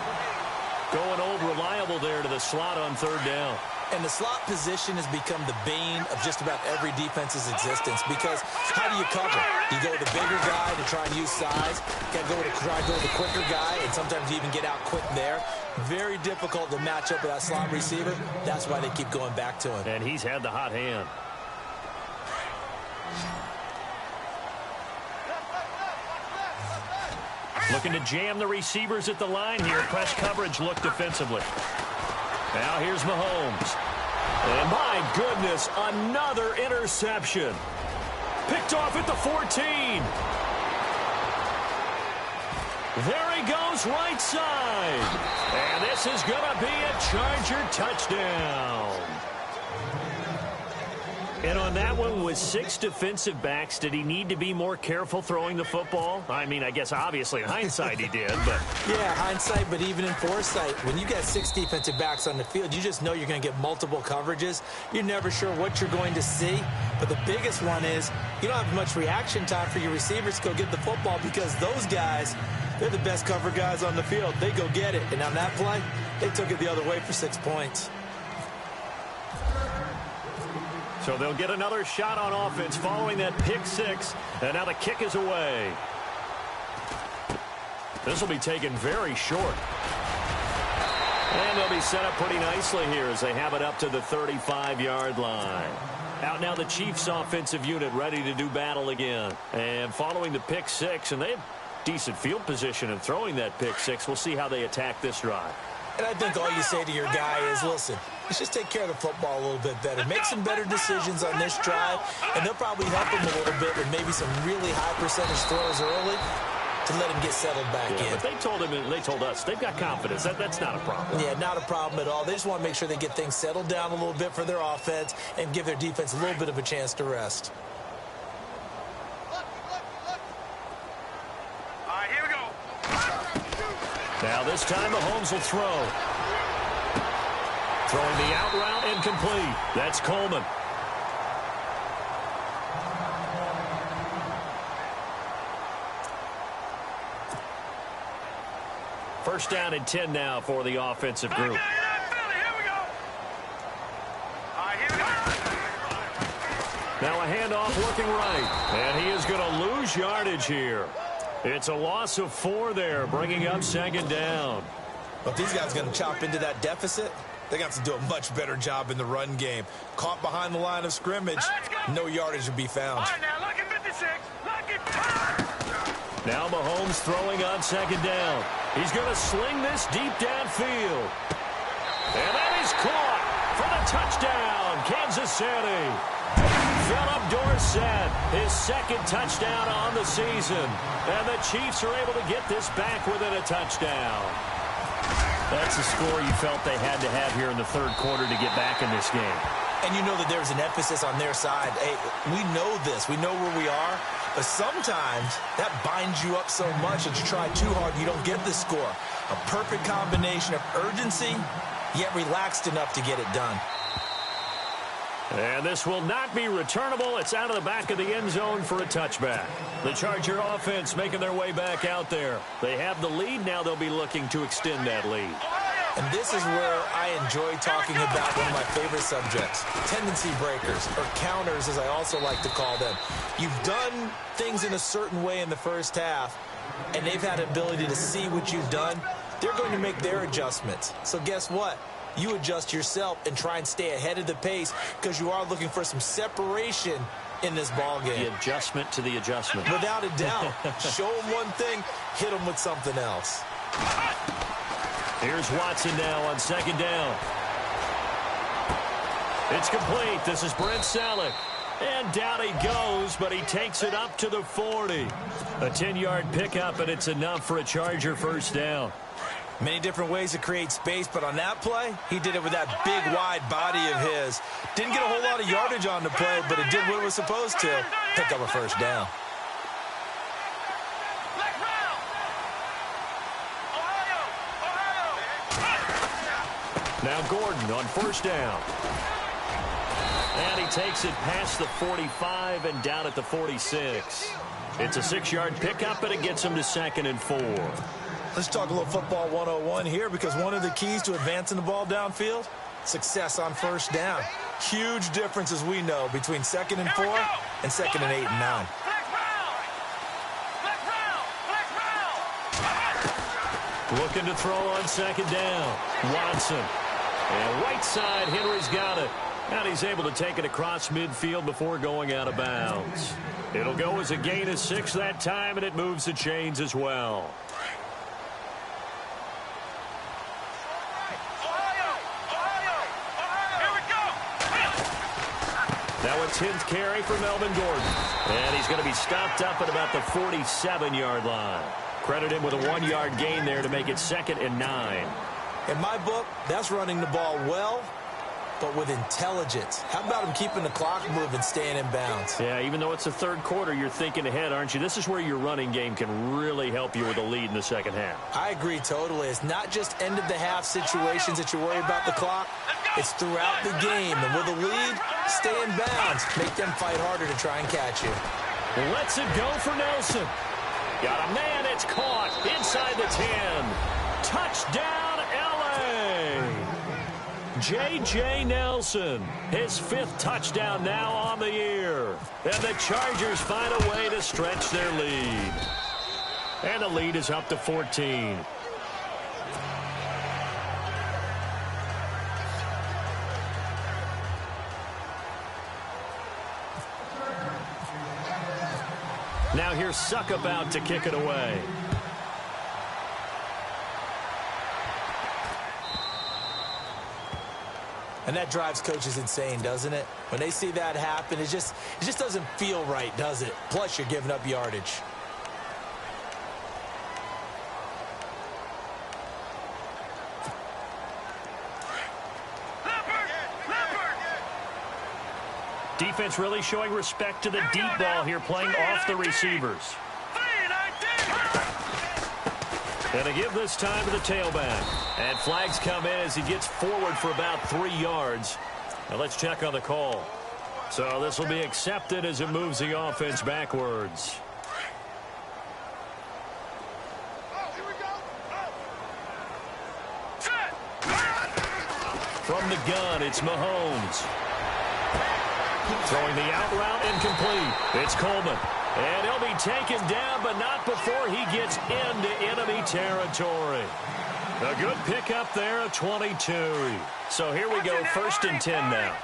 Going old reliable there to the slot on 3rd down. And the slot position has become the bane of just about every defense's existence, because how do you cover? You go with the bigger guy to try and use size. You got to try to go with the quicker guy, and sometimes you even get out quick there. Very difficult to match up with that slot receiver. That's why they keep going back to him. And he's had the hot hand. Looking to jam the receivers at the line here. Press coverage look defensively. Now here's Mahomes. And my goodness, another interception. Picked off at the 14. There he goes, right side. And this is going to be a Charger touchdown. And on that one, with 6 defensive backs, did he need to be more careful throwing the football? I mean, I guess obviously in hindsight he did, but... Yeah, hindsight, but even in foresight, when you got 6 defensive backs on the field, you just know you're going to get multiple coverages. You're never sure what you're going to see. But the biggest one is you don't have much reaction time for your receivers to go get the football, because those guys, they're the best cover guys on the field. They go get it. And on that play, they took it the other way for 6 points. So they'll get another shot on offense following that pick 6. And now the kick is away. This will be taken very short. And they'll be set up pretty nicely here as they have it up to the 35-yard line. Out now the Chiefs offensive unit ready to do battle again. And following the pick 6, and they have decent field position in throwing that pick 6. We'll see how they attack this drive. And I think all you say to your guy is, listen, let's just take care of the football a little bit better. Make some better decisions on this drive, and they'll probably help him a little bit with maybe some really high percentage throws early to let him get settled back in. But they told him, and they told us, they've got confidence. That's not a problem. Yeah, not a problem at all. They just want to make sure they get things settled down a little bit for their offense and give their defense a little bit of a chance to rest. All right, here we go. Now this time Mahomes will throw. Throwing the out route incomplete. That's Coleman. First down and 10 now for the offensive group. Okay, Philly, here we go. All right, here we go. Now a handoff working right. And he is going to lose yardage here. It's a loss of 4 there, bringing up 2nd down. But these guys are going to chop into that deficit. They got to do a much better job in the run game. Caught behind the line of scrimmage, no yardage to be found. All right, now, look at 56. Look at... Now Mahomes throwing on 2nd down. He's going to sling this deep downfield. And that is caught for the touchdown, Kansas City. Philip Dorsett, his 2nd touchdown on the season. And the Chiefs are able to get this back within a touchdown. That's the score you felt they had to have here in the 3rd quarter to get back in this game. And you know that there's an emphasis on their side. Hey, we know this. We know where we are. But sometimes that binds you up so much that you try too hard, you don't get the score. A perfect combination of urgency, yet relaxed enough to get it done. And this will not be returnable. It's out of the back of the end zone for a touchback. The Charger offense making their way back out there. They have the lead. Now they'll be looking to extend that lead. And this is where I enjoy talking about one of my favorite subjects, tendency breakers, or counters as I also like to call them. You've done things in a certain way in the first half, and they've had the ability to see what you've done. They're going to make their adjustments. So guess what? You adjust yourself and try and stay ahead of the pace because you are looking for some separation in this ball game. The adjustment to the adjustment. Without a doubt. Show them one thing, hit them with something else. Here's Watson now on second down. It's complete. This is Brent Selleck. And down he goes, but he takes it up to the 40. A 10-yard pickup, and it's enough for a Charger first down. Many different ways to create space, but on that play, he did it with that big, wide body of his. Didn't get a whole lot of yardage on the play, but it did what it was supposed to. Pick up a first down. Now Gordon on first down. And he takes it past the 45 and down at the 46. It's a 6-yard pickup, and it gets him to 2nd and 4. Let's talk a little football 101 here, because one of the keys to advancing the ball downfield, success on first down. Huge difference, as we know, between 2nd and 4 and 2nd and 8 and 9. Looking to throw on second down. Watson. And right side, Henry's got it. And he's able to take it across midfield before going out of bounds. It'll go as a gain of 6 that time, and it moves the chains as well. Now a 10th carry for Melvin Gordon. And he's going to be stopped up at about the 47-yard line. Credit him with a 1-yard gain there to make it 2nd and 9. In my book, that's running the ball well, but with intelligence. How about him keeping the clock moving, staying in bounds? Yeah, even though it's the third quarter, you're thinking ahead, aren't you? This is where your running game can really help you with a lead in the second half. I agree totally. It's not just end-of-the-half situations that you worry about the clock. It's throughout the game. And with a lead, stay in bounds. Make them fight harder to try and catch you. Lets it go for Nelson. Got a man, it's caught inside the 10. Touchdown, L.A. J.J. Nelson, his 5th touchdown now on the year. And the Chargers find a way to stretch their lead. And the lead is up to 14. Now here's Suckup out to kick it away. And that drives coaches insane, doesn't it? When they see that happen, it just doesn't feel right, does it? Plus, you're giving up yardage. Defense really showing respect to the deep ball here, playing off the receivers. And a give this time to the tailback. And flags come in as he gets forward for about 3 yards. Now let's check on the call. So this will be accepted as it moves the offense backwards. From the gun, it's Mahomes. Throwing the out route incomplete. It's Coleman. And he'll be taken down, but not before he gets into enemy territory. A good pickup there at 22. So here we go, 1st and 10 now.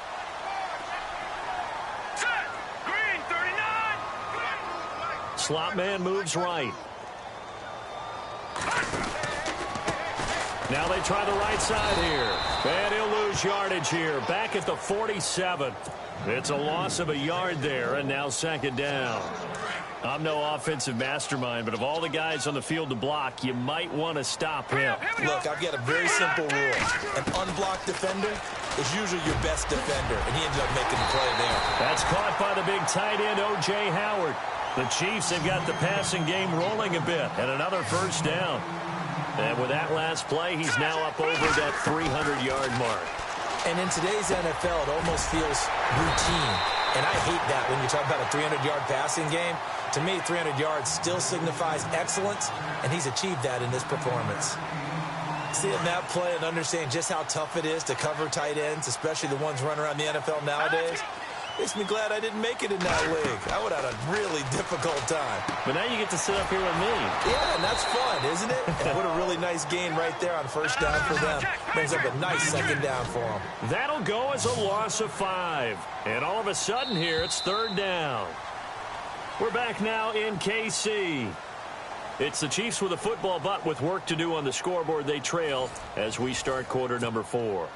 Green, 39. Slot man moves right. Now they try the right side here. And he'll lose yardage here. Back at the 47. It's a loss of a yard there, and now 2nd down. I'm no offensive mastermind, but of all the guys on the field to block, you might want to stop him. Look, I've got a very simple rule. An unblocked defender is usually your best defender, and he ended up making the play there. That's caught by the big tight end, O.J. Howard. The Chiefs have got the passing game rolling a bit, and another first down. And with that last play, he's now up over that 300-yard mark. And in today's NFL, it almost feels routine. And I hate that when you talk about a 300-yard passing game. To me, 300 yards still signifies excellence, and he's achieved that in this performance. Seeing that play and understanding just how tough it is to cover tight ends, especially the ones running around the NFL nowadays, Makes me glad I didn't make it in that league. I would have had a really difficult time. But now you get to sit up here with me. Yeah, and that's fun, isn't it? And what a really nice gain right there on first down for them. Brings up a nice second down for them. That'll go as a loss of 5. And all of a sudden here, it's third down. We're back now in KC. It's the Chiefs with a football, but with work to do on the scoreboard, they trail as we start quarter number 4.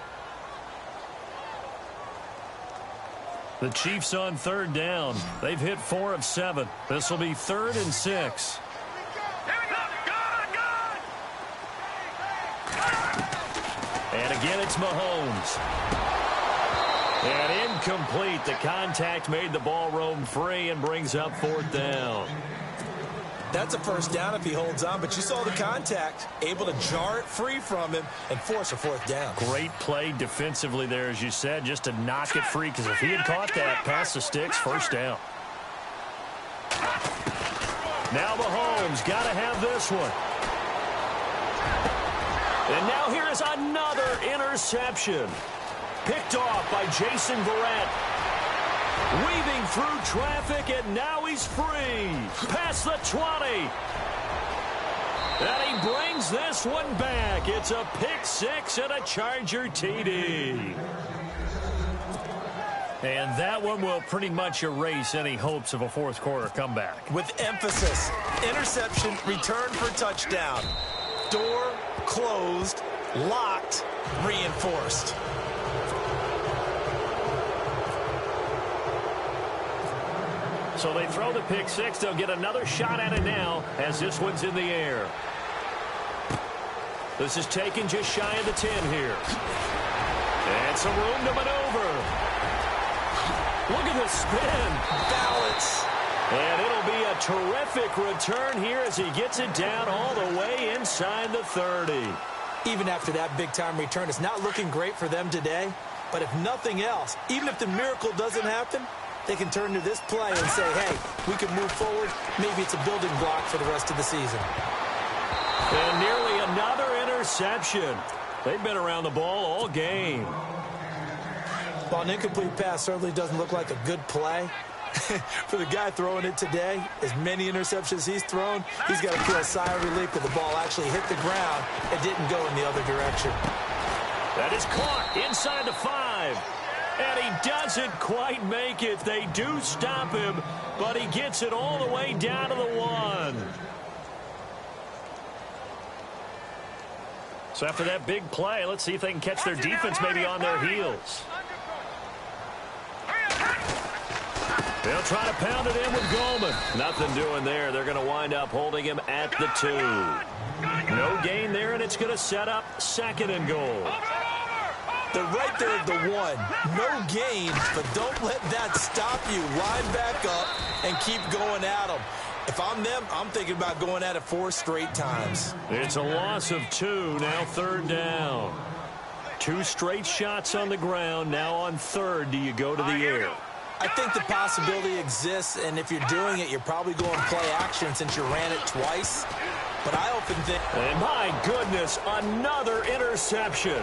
The Chiefs on third down. They've hit 4 of 7. This will be 3rd and 6. And again, it's Mahomes. And incomplete. The contact made the ball roam free and brings up 4th down. That's a first down if he holds on, but you saw the contact, able to jar it free from him and force a 4th down. Great play defensively there, as you said, just to knock it free, because if he had caught that, past the sticks, first down. Now Mahomes got to have this one. And now here is another interception. Picked off by Jason Verrett. Weaving through traffic, and now he's free. Past the 20. And he brings this one back. It's a pick 6 and a Charger TD. And that one will pretty much erase any hopes of a fourth quarter comeback. With emphasis, interception, return for touchdown. Door closed, locked, reinforced. So they throw the pick 6. They'll get another shot at it now as this one's in the air. This is taken just shy of the 10 here. And some room to maneuver. Look at the spin. Balance. And it'll be a terrific return here as he gets it down all the way inside the 30. Even after that big-time return, it's not looking great for them today. But if nothing else, even if the miracle doesn't happen, they can turn to this play and say, hey, we can move forward. Maybe it's a building block for the rest of the season. And nearly another interception. They've been around the ball all game. While an incomplete pass certainly doesn't look like a good play, for the guy throwing it today, as many interceptions he's thrown, he's got to feel a sigh of relief that the ball actually hit the ground and didn't go in the other direction. That is caught inside the 5. And he doesn't quite make it. They do stop him, but he gets it all the way down to the 1. So after that big play, let's see if they can catch their defense maybe on their heels. They'll try to pound it in with Goldman. Nothing doing there. They're going to wind up holding him at the 2. No gain there, and it's going to set up 2nd and goal. They're right there at the 1. No gain, but don't let that stop you. Line back up and keep going at them. If I'm them, I'm thinking about going at it 4 straight times. It's a loss of 2, now 3rd down. 2 straight shots on the ground. Now on 3rd, do you go to the air? I think the possibility exists, and if you're doing it, you're probably going play action since you ran it twice. But I often think... And my goodness, another interception.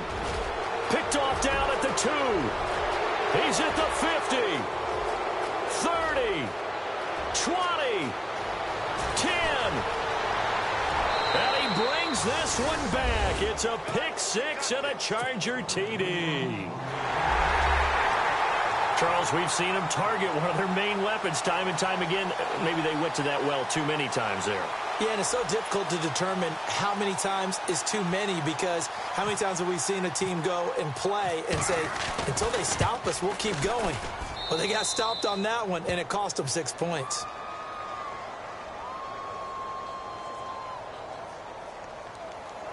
Picked off down at the 2. He's at the 50. 30. 20. 10. And he brings this one back. It's a pick 6 and a Charger TD. Charles, we've seen them target one of their main weapons time and time again. Maybe they went to that well too many times there. Yeah, and it's so difficult to determine how many times is too many, because how many times have we seen a team go and play and say, until they stop us, we'll keep going. Well, they got stopped on that one, and it cost them 6 points.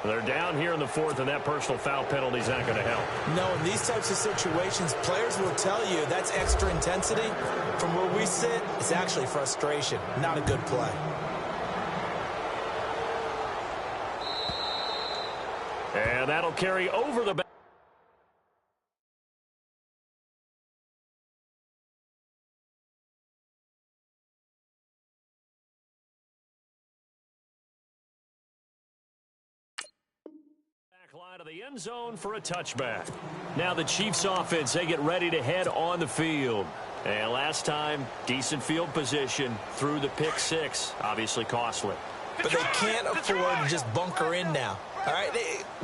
They're down here in the 4th, and that personal foul penalty is not going to help. No, in these types of situations, players will tell you that's extra intensity. From where we sit, it's actually frustration, not a good play. And that'll carry over the back. Line of the end zone for a touchback. Now the Chiefs offense, they get ready to head on the field. And last time, decent field position through the pick six. Obviously costly. But they can't afford to just bunker in now. All right,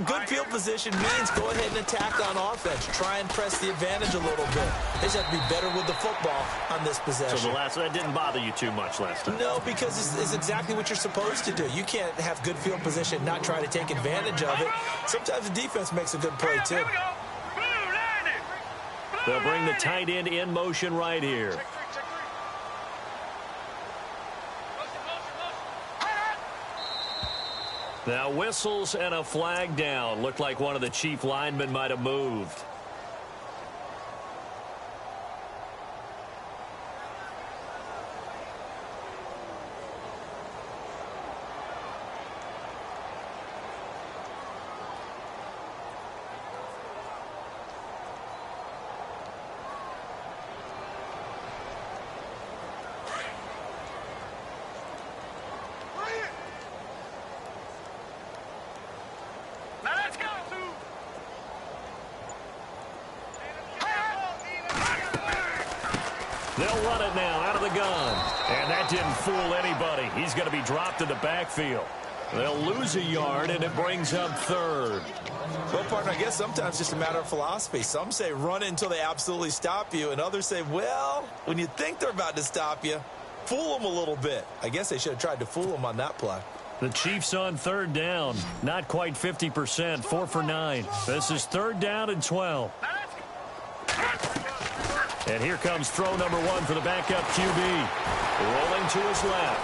good field position means go ahead and attack on offense. Try and press the advantage a little bit. They just have to be better with the football on this possession. So that didn't bother you too much last time? No, because it's exactly what you're supposed to do. You can't have good field position and not try to take advantage of it. Sometimes the defense makes a good play, too. They'll bring the tight end in motion right here. Now whistles and a flag down. Looked like one of the chief linemen might have moved. They'll run it now out of the gun. And that didn't fool anybody. He's going to be dropped in the backfield. They'll lose a yard, and it brings up third. Well, partner, I guess sometimes it's just a matter of philosophy. Some say run it until they absolutely stop you, and others say, well, when you think they're about to stop you, fool them a little bit. I guess they should have tried to fool them on that play. The Chiefs on third down. Not quite 50%, 4 for 9. This is third down and 12. And here comes throw number 1 for the backup QB. Rolling to his left.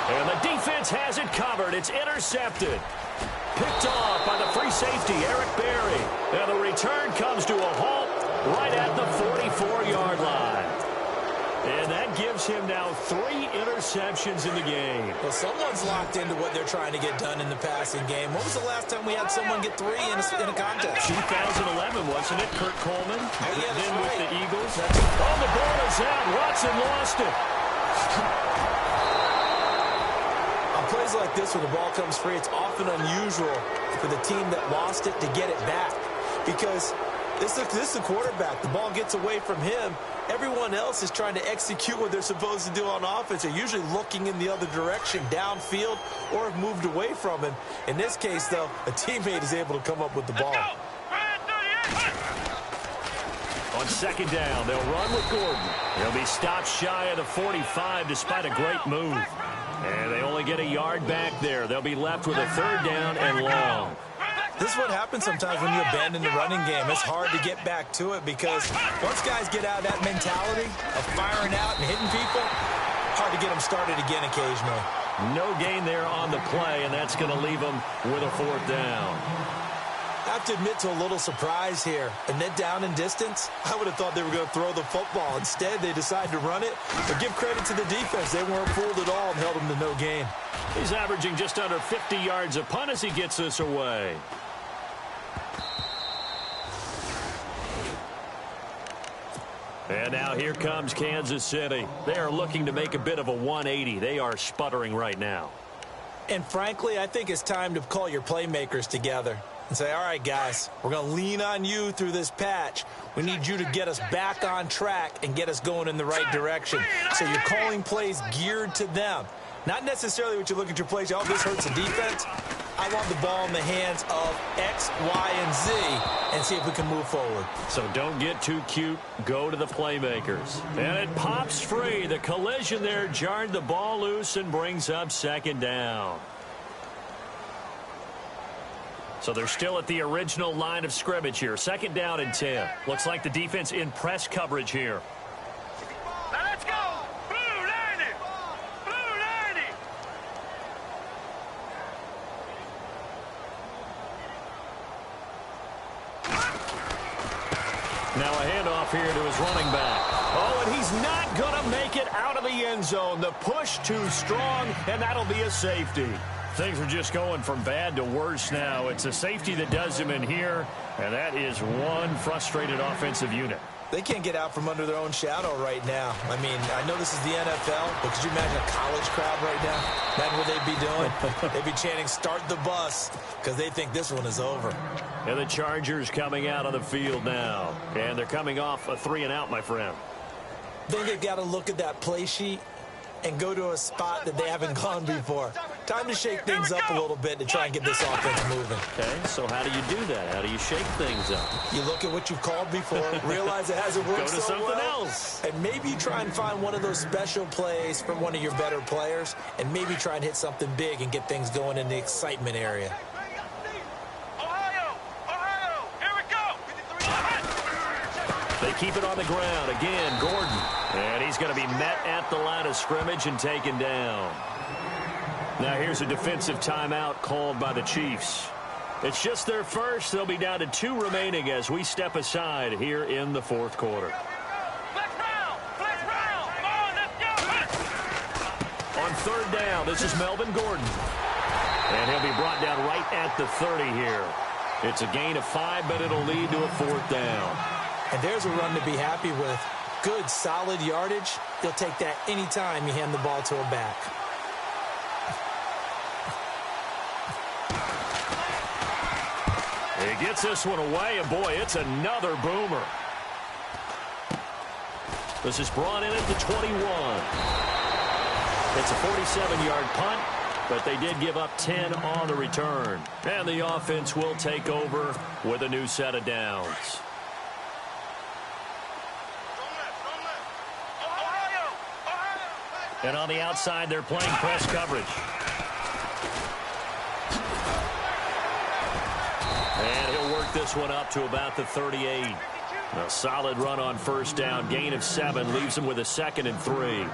And the defense has it covered. It's intercepted. Picked off by the free safety, Eric Berry. And the return comes to a halt right at the 44-yard line. And that gives him now 3 interceptions in the game. Well, someone's locked into what they're trying to get done in the passing game. When was the last time we had someone get 3 in a contest? 2011, wasn't it? Kurt Coleman. Yeah, then right. with the Eagles. Oh, the ball is out. Watson lost it. On plays like this, when the ball comes free, it's often unusual for the team that lost it to get it back. Because this is the quarterback. The ball gets away from him. Everyone else is trying to execute what they're supposed to do on offense. They're usually looking in the other direction, downfield, or have moved away from him. In this case, though, a teammate is able to come up with the ball. On second down, they'll run with Gordon. He'll be stopped shy of the 45 despite a great move. And they only get a yard back there. They'll be left with a third down and long. This is what happens sometimes when you abandon the running game. It's hard to get back to it because once guys get out of that mentality of firing out and hitting people, hard to get them started again occasionally. No gain there on the play, and that's going to leave them with a fourth down. I have to admit to a little surprise here. And then down in distance, I would have thought they were going to throw the football. Instead, they decided to run it. But give credit to the defense. They weren't fooled at all and held them to no gain. He's averaging just under 50 yards a punt as he gets this away. And now here comes Kansas City. They are looking to make a bit of a 180. They are sputtering right now. And frankly, I think it's time to call your playmakers together and say, all right, guys, we're going to lean on you through this patch. We need you to get us back on track and get us going in the right direction. So you're calling plays geared to them. Not necessarily what you look at your plays, oh, this hurts the defense. I want the ball in the hands of X, Y, and Z and see if we can move forward. So don't get too cute. Go to the playmakers. And it pops free. The collision there jarred the ball loose and brings up second down. So they're still at the original line of scrimmage here. Second down and 10. Looks like the defense in press coverage here. Now let's go. Blue 90. Blue 90. Now a handoff here to his running back. Oh, and he's not going to make it out of the end zone. The push too strong, and that'll be a safety. Things are just going from bad to worse now. It's a safety that does him in here, and that is one frustrated offensive unit. They can't get out from under their own shadow right now. I mean, I know this is the NFL, but could you imagine a college crowd right now? Imagine what they'd be doing. They'd be chanting, "Start the bus," because they think this one is over. And the Chargers coming out on the field now. And they're coming off a 3-and-out, my friend. I think they've got to look at that play sheet and go to a spot that they haven't gone before. Time to shake things up a little bit to try and get this offense moving. Okay, so how do you do that? How do you shake things up? You look at what you've called before, realize it hasn't worked Go to so something well, else. and maybe you try and find one of those special plays from one of your better players, and maybe try and hit something big and get things going in the excitement area. They keep it on the ground. Again, Gordon. And he's going to be met at the line of scrimmage and taken down. Now here's a defensive timeout called by the Chiefs. It's just their first. They'll be down to 2 remaining as we step aside here in the 4th quarter. On 3rd down, this is Melvin Gordon. And he'll be brought down right at the 30 here. It's a gain of 5, but it'll lead to a 4th down. And there's a run to be happy with. Good, solid yardage. You'll take that anytime you hand the ball to a back. He gets this one away, and boy, it's another boomer. This is brought in at the 21. It's a 47-yard punt, but they did give up 10 on the return. And the offense will take over with a new set of downs. And on the outside, they're playing press coverage. And he'll work this one up to about the 38. A solid run on 1st down. Gain of 7 leaves him with a 2nd and 3.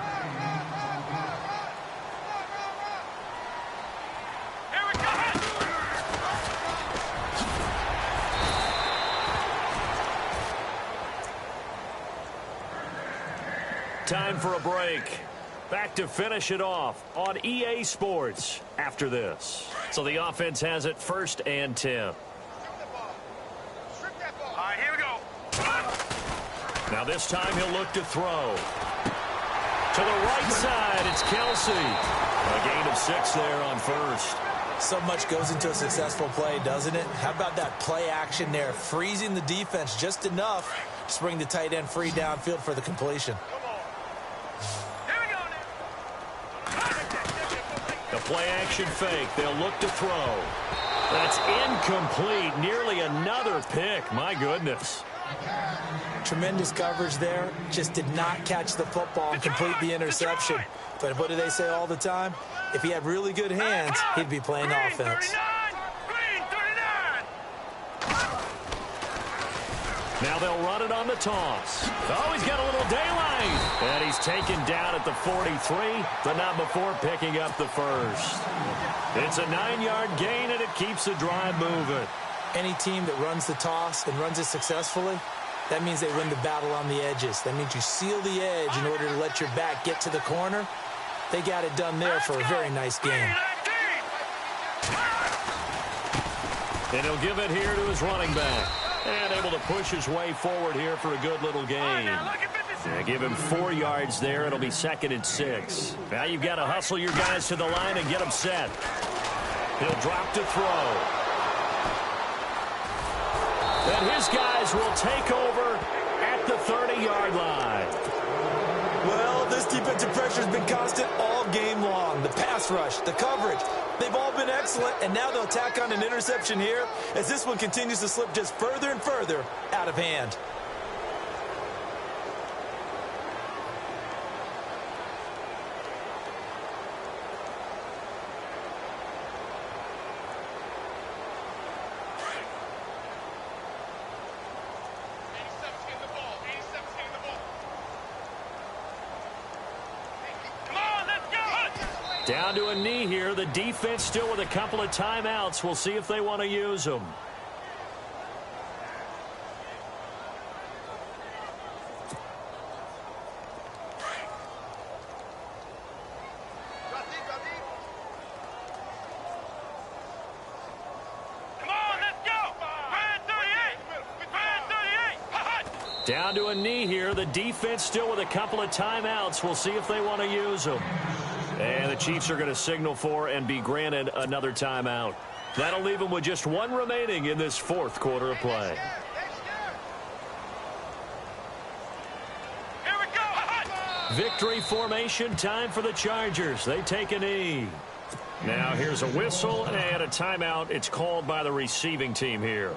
Time for a break. Back to finish it off on EA Sports after this. So the offense has it 1st and 10. All right, here we go. Now this time he'll look to throw. To the right side, it's Kelsey. A gain of 6 there on 1st. So much goes into a successful play, doesn't it? How about that play action there? Freezing the defense just enough to bring the tight end free downfield for the completion. The play action fake. They'll look to throw. That's incomplete. Nearly another pick. My goodness. Tremendous coverage there. Just did not catch the football and complete the interception. But what do they say all the time? If he had really good hands, he'd be playing offense. Now they'll run it on the toss. Oh, he's got a little daylight. And he's taken down at the 43, but not before picking up the 1st. It's a 9-yard gain, and it keeps the drive moving. Any team that runs the toss and runs it successfully, that means they win the battle on the edges. That means you seal the edge in order to let your back get to the corner. They got it done there for a very nice game. And he'll give it here to his running back. And able to push his way forward here for a good little gain. Yeah, give him 4 yards there. It'll be 2nd and 6. Now you've got to hustle your guys to the line and get them set. He'll drop to throw. Then his guys will take over at the 30-yard line. Well, this defensive pressure has been constant all game long. The pass rush, the coverage, they've all been excellent, and now they'll tack on an interception here as this one continues to slip just further and further out of hand. Down to a knee here. The defense still with a couple of timeouts. We'll see if they want to use them. Down to a knee here. The defense still with a couple of timeouts. We'll see if they want to use them. And the Chiefs are going to signal for and be granted another timeout. That'll leave them with just one remaining in this fourth quarter of play. Here we go. Victory formation time for the Chargers. They take a knee. Now here's a whistle and a timeout. It's called by the receiving team here.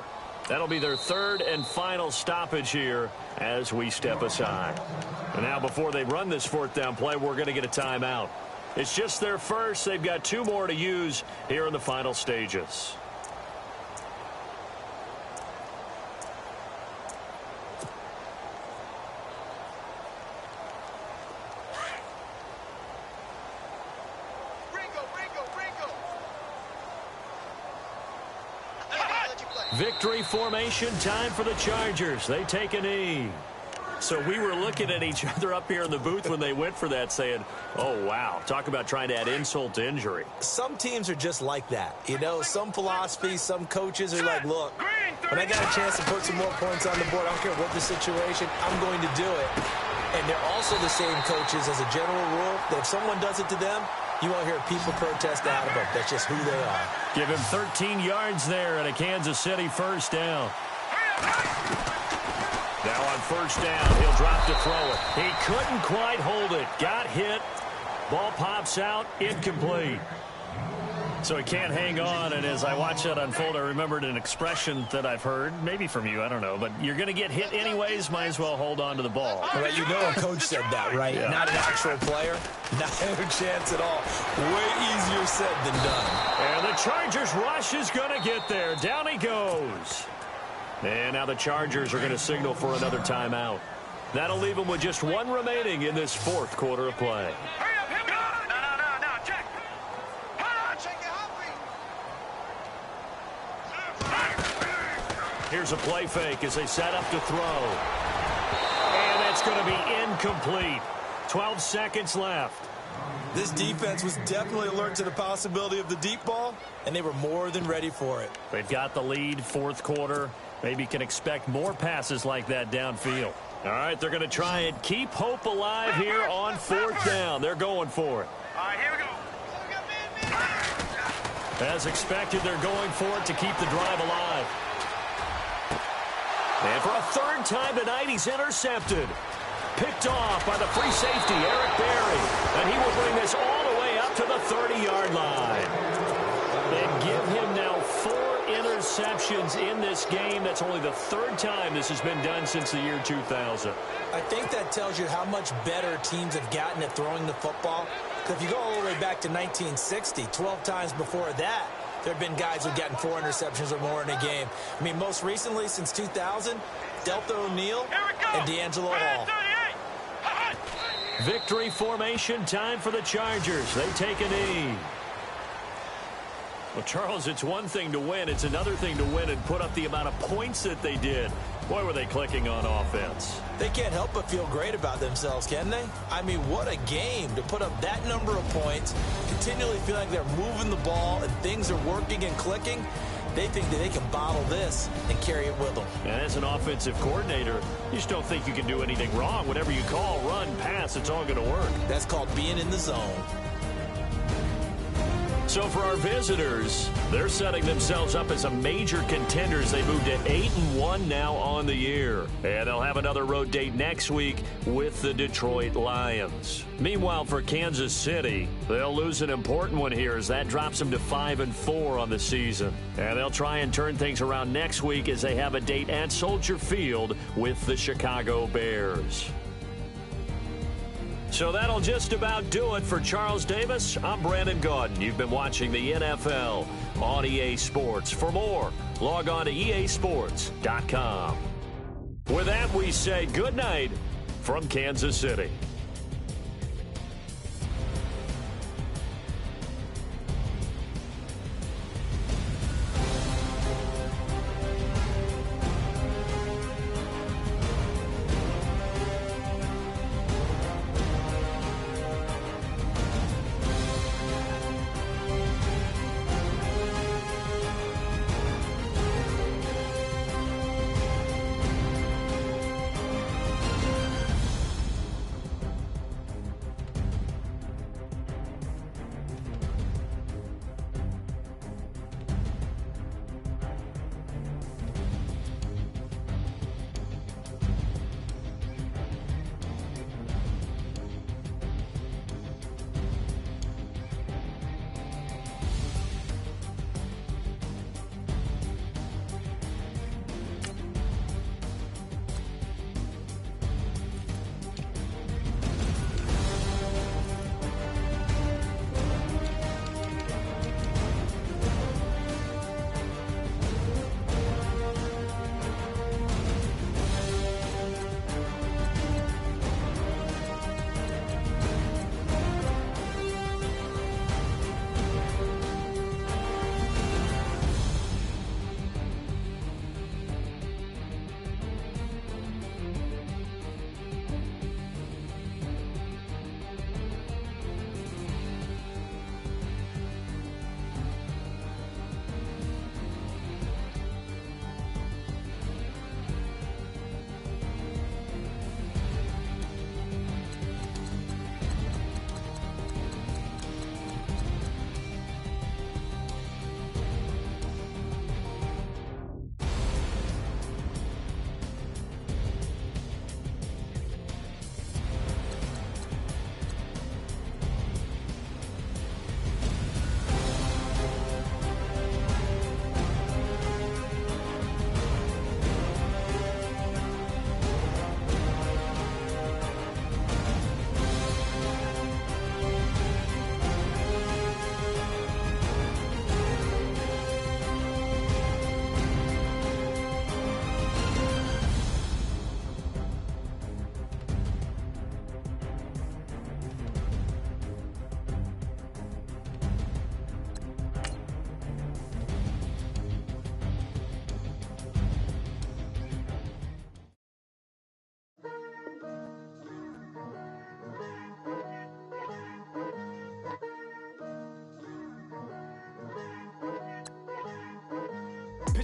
That'll be their third and final stoppage here as we step aside. And now before they run this fourth down play, we're going to get a timeout. It's just their first. They've got two more to use here in the final stages. Victory formation time for the Chargers. They take a knee. So we were looking at each other up here in the booth when they went for that saying, oh, wow, talk about trying to add insult to injury. Some teams are just like that. You know, some philosophies, some coaches are like, look, when I got a chance to put some more points on the board, I don't care what the situation, I'm going to do it. And they're also the same coaches as a general rule that if someone does it to them, you won't hear people protest out of them. That's just who they are. Give him 13 yards there at a Kansas City first down. Now on first down, he'll drop to throw it. He couldn't quite hold it. Got hit. Ball pops out. Incomplete. So he can't hang on, and as I watch that unfold, I remembered an expression that I've heard, maybe from you, I don't know, but you're going to get hit anyways, might as well hold on to the ball. Right, you know a coach said that, right? Yeah. Not an actual player. Not a chance at all. Way easier said than done. And the Chargers rush is going to get there. Down he goes. And now the Chargers are going to signal for another timeout. That'll leave them with just one remaining in this fourth quarter of play. Here's a play fake as they set up to throw. And that's going to be incomplete. 12 seconds left. This defense was definitely alert to the possibility of the deep ball, and they were more than ready for it. They've got the lead, fourth quarter. Maybe can expect more passes like that downfield. All right, they're going to try and keep hope alive here on fourth down. They're going for it. All right, here we go. As expected, they're going for it to keep the drive alive. And for a third time tonight, he's intercepted. Picked off by the free safety, Eric Berry. And he will bring this all the way up to the 30-yard line. And give him now 4 interceptions in this game. That's only the third time this has been done since the year 2000. I think that tells you how much better teams have gotten at throwing the football. Because if you go all the way back to 1960, 12 times before that, there have been guys who've gotten 4 interceptions or more in a game. I mean, most recently, since 2000, Delta O'Neal and D'Angelo Hall. Victory formation time for the Chargers. They take a knee. Well, Charles, it's one thing to win. It's another thing to win and put up the amount of points that they did. Boy, were they clicking on offense. They can't help but feel great about themselves, can they? I mean, what a game to put up that number of points, continually feel like they're moving the ball and things are working and clicking. They think that they can bottle this and carry it with them. And as an offensive coordinator, you just don't think you can do anything wrong. Whatever you call, run, pass, it's all going to work. That's called being in the zone. So for our visitors, they're setting themselves up as a major contender as they move to 8-1 now on the year. And they'll have another road date next week with the Detroit Lions. Meanwhile, for Kansas City, they'll lose an important one here as that drops them to 5-4 on the season. And they'll try and turn things around next week as they have a date at Soldier Field with the Chicago Bears. So that'll just about do it for Charles Davis. I'm Brandon Gaudin. You've been watching the NFL on EA Sports. For more, log on to easports.com. With that, we say good night from Kansas City.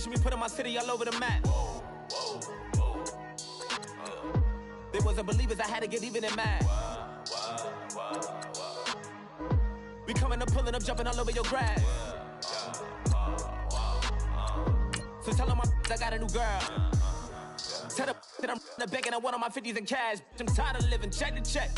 pushing me, putting my city all over the map. They wasn't believers, I had to get even and mad. We coming up, pulling up, jumping all over your grass. So tell them I got a new girl. Tell them that I'm the bank and I want all my 50s in cash. I'm tired of living check to check.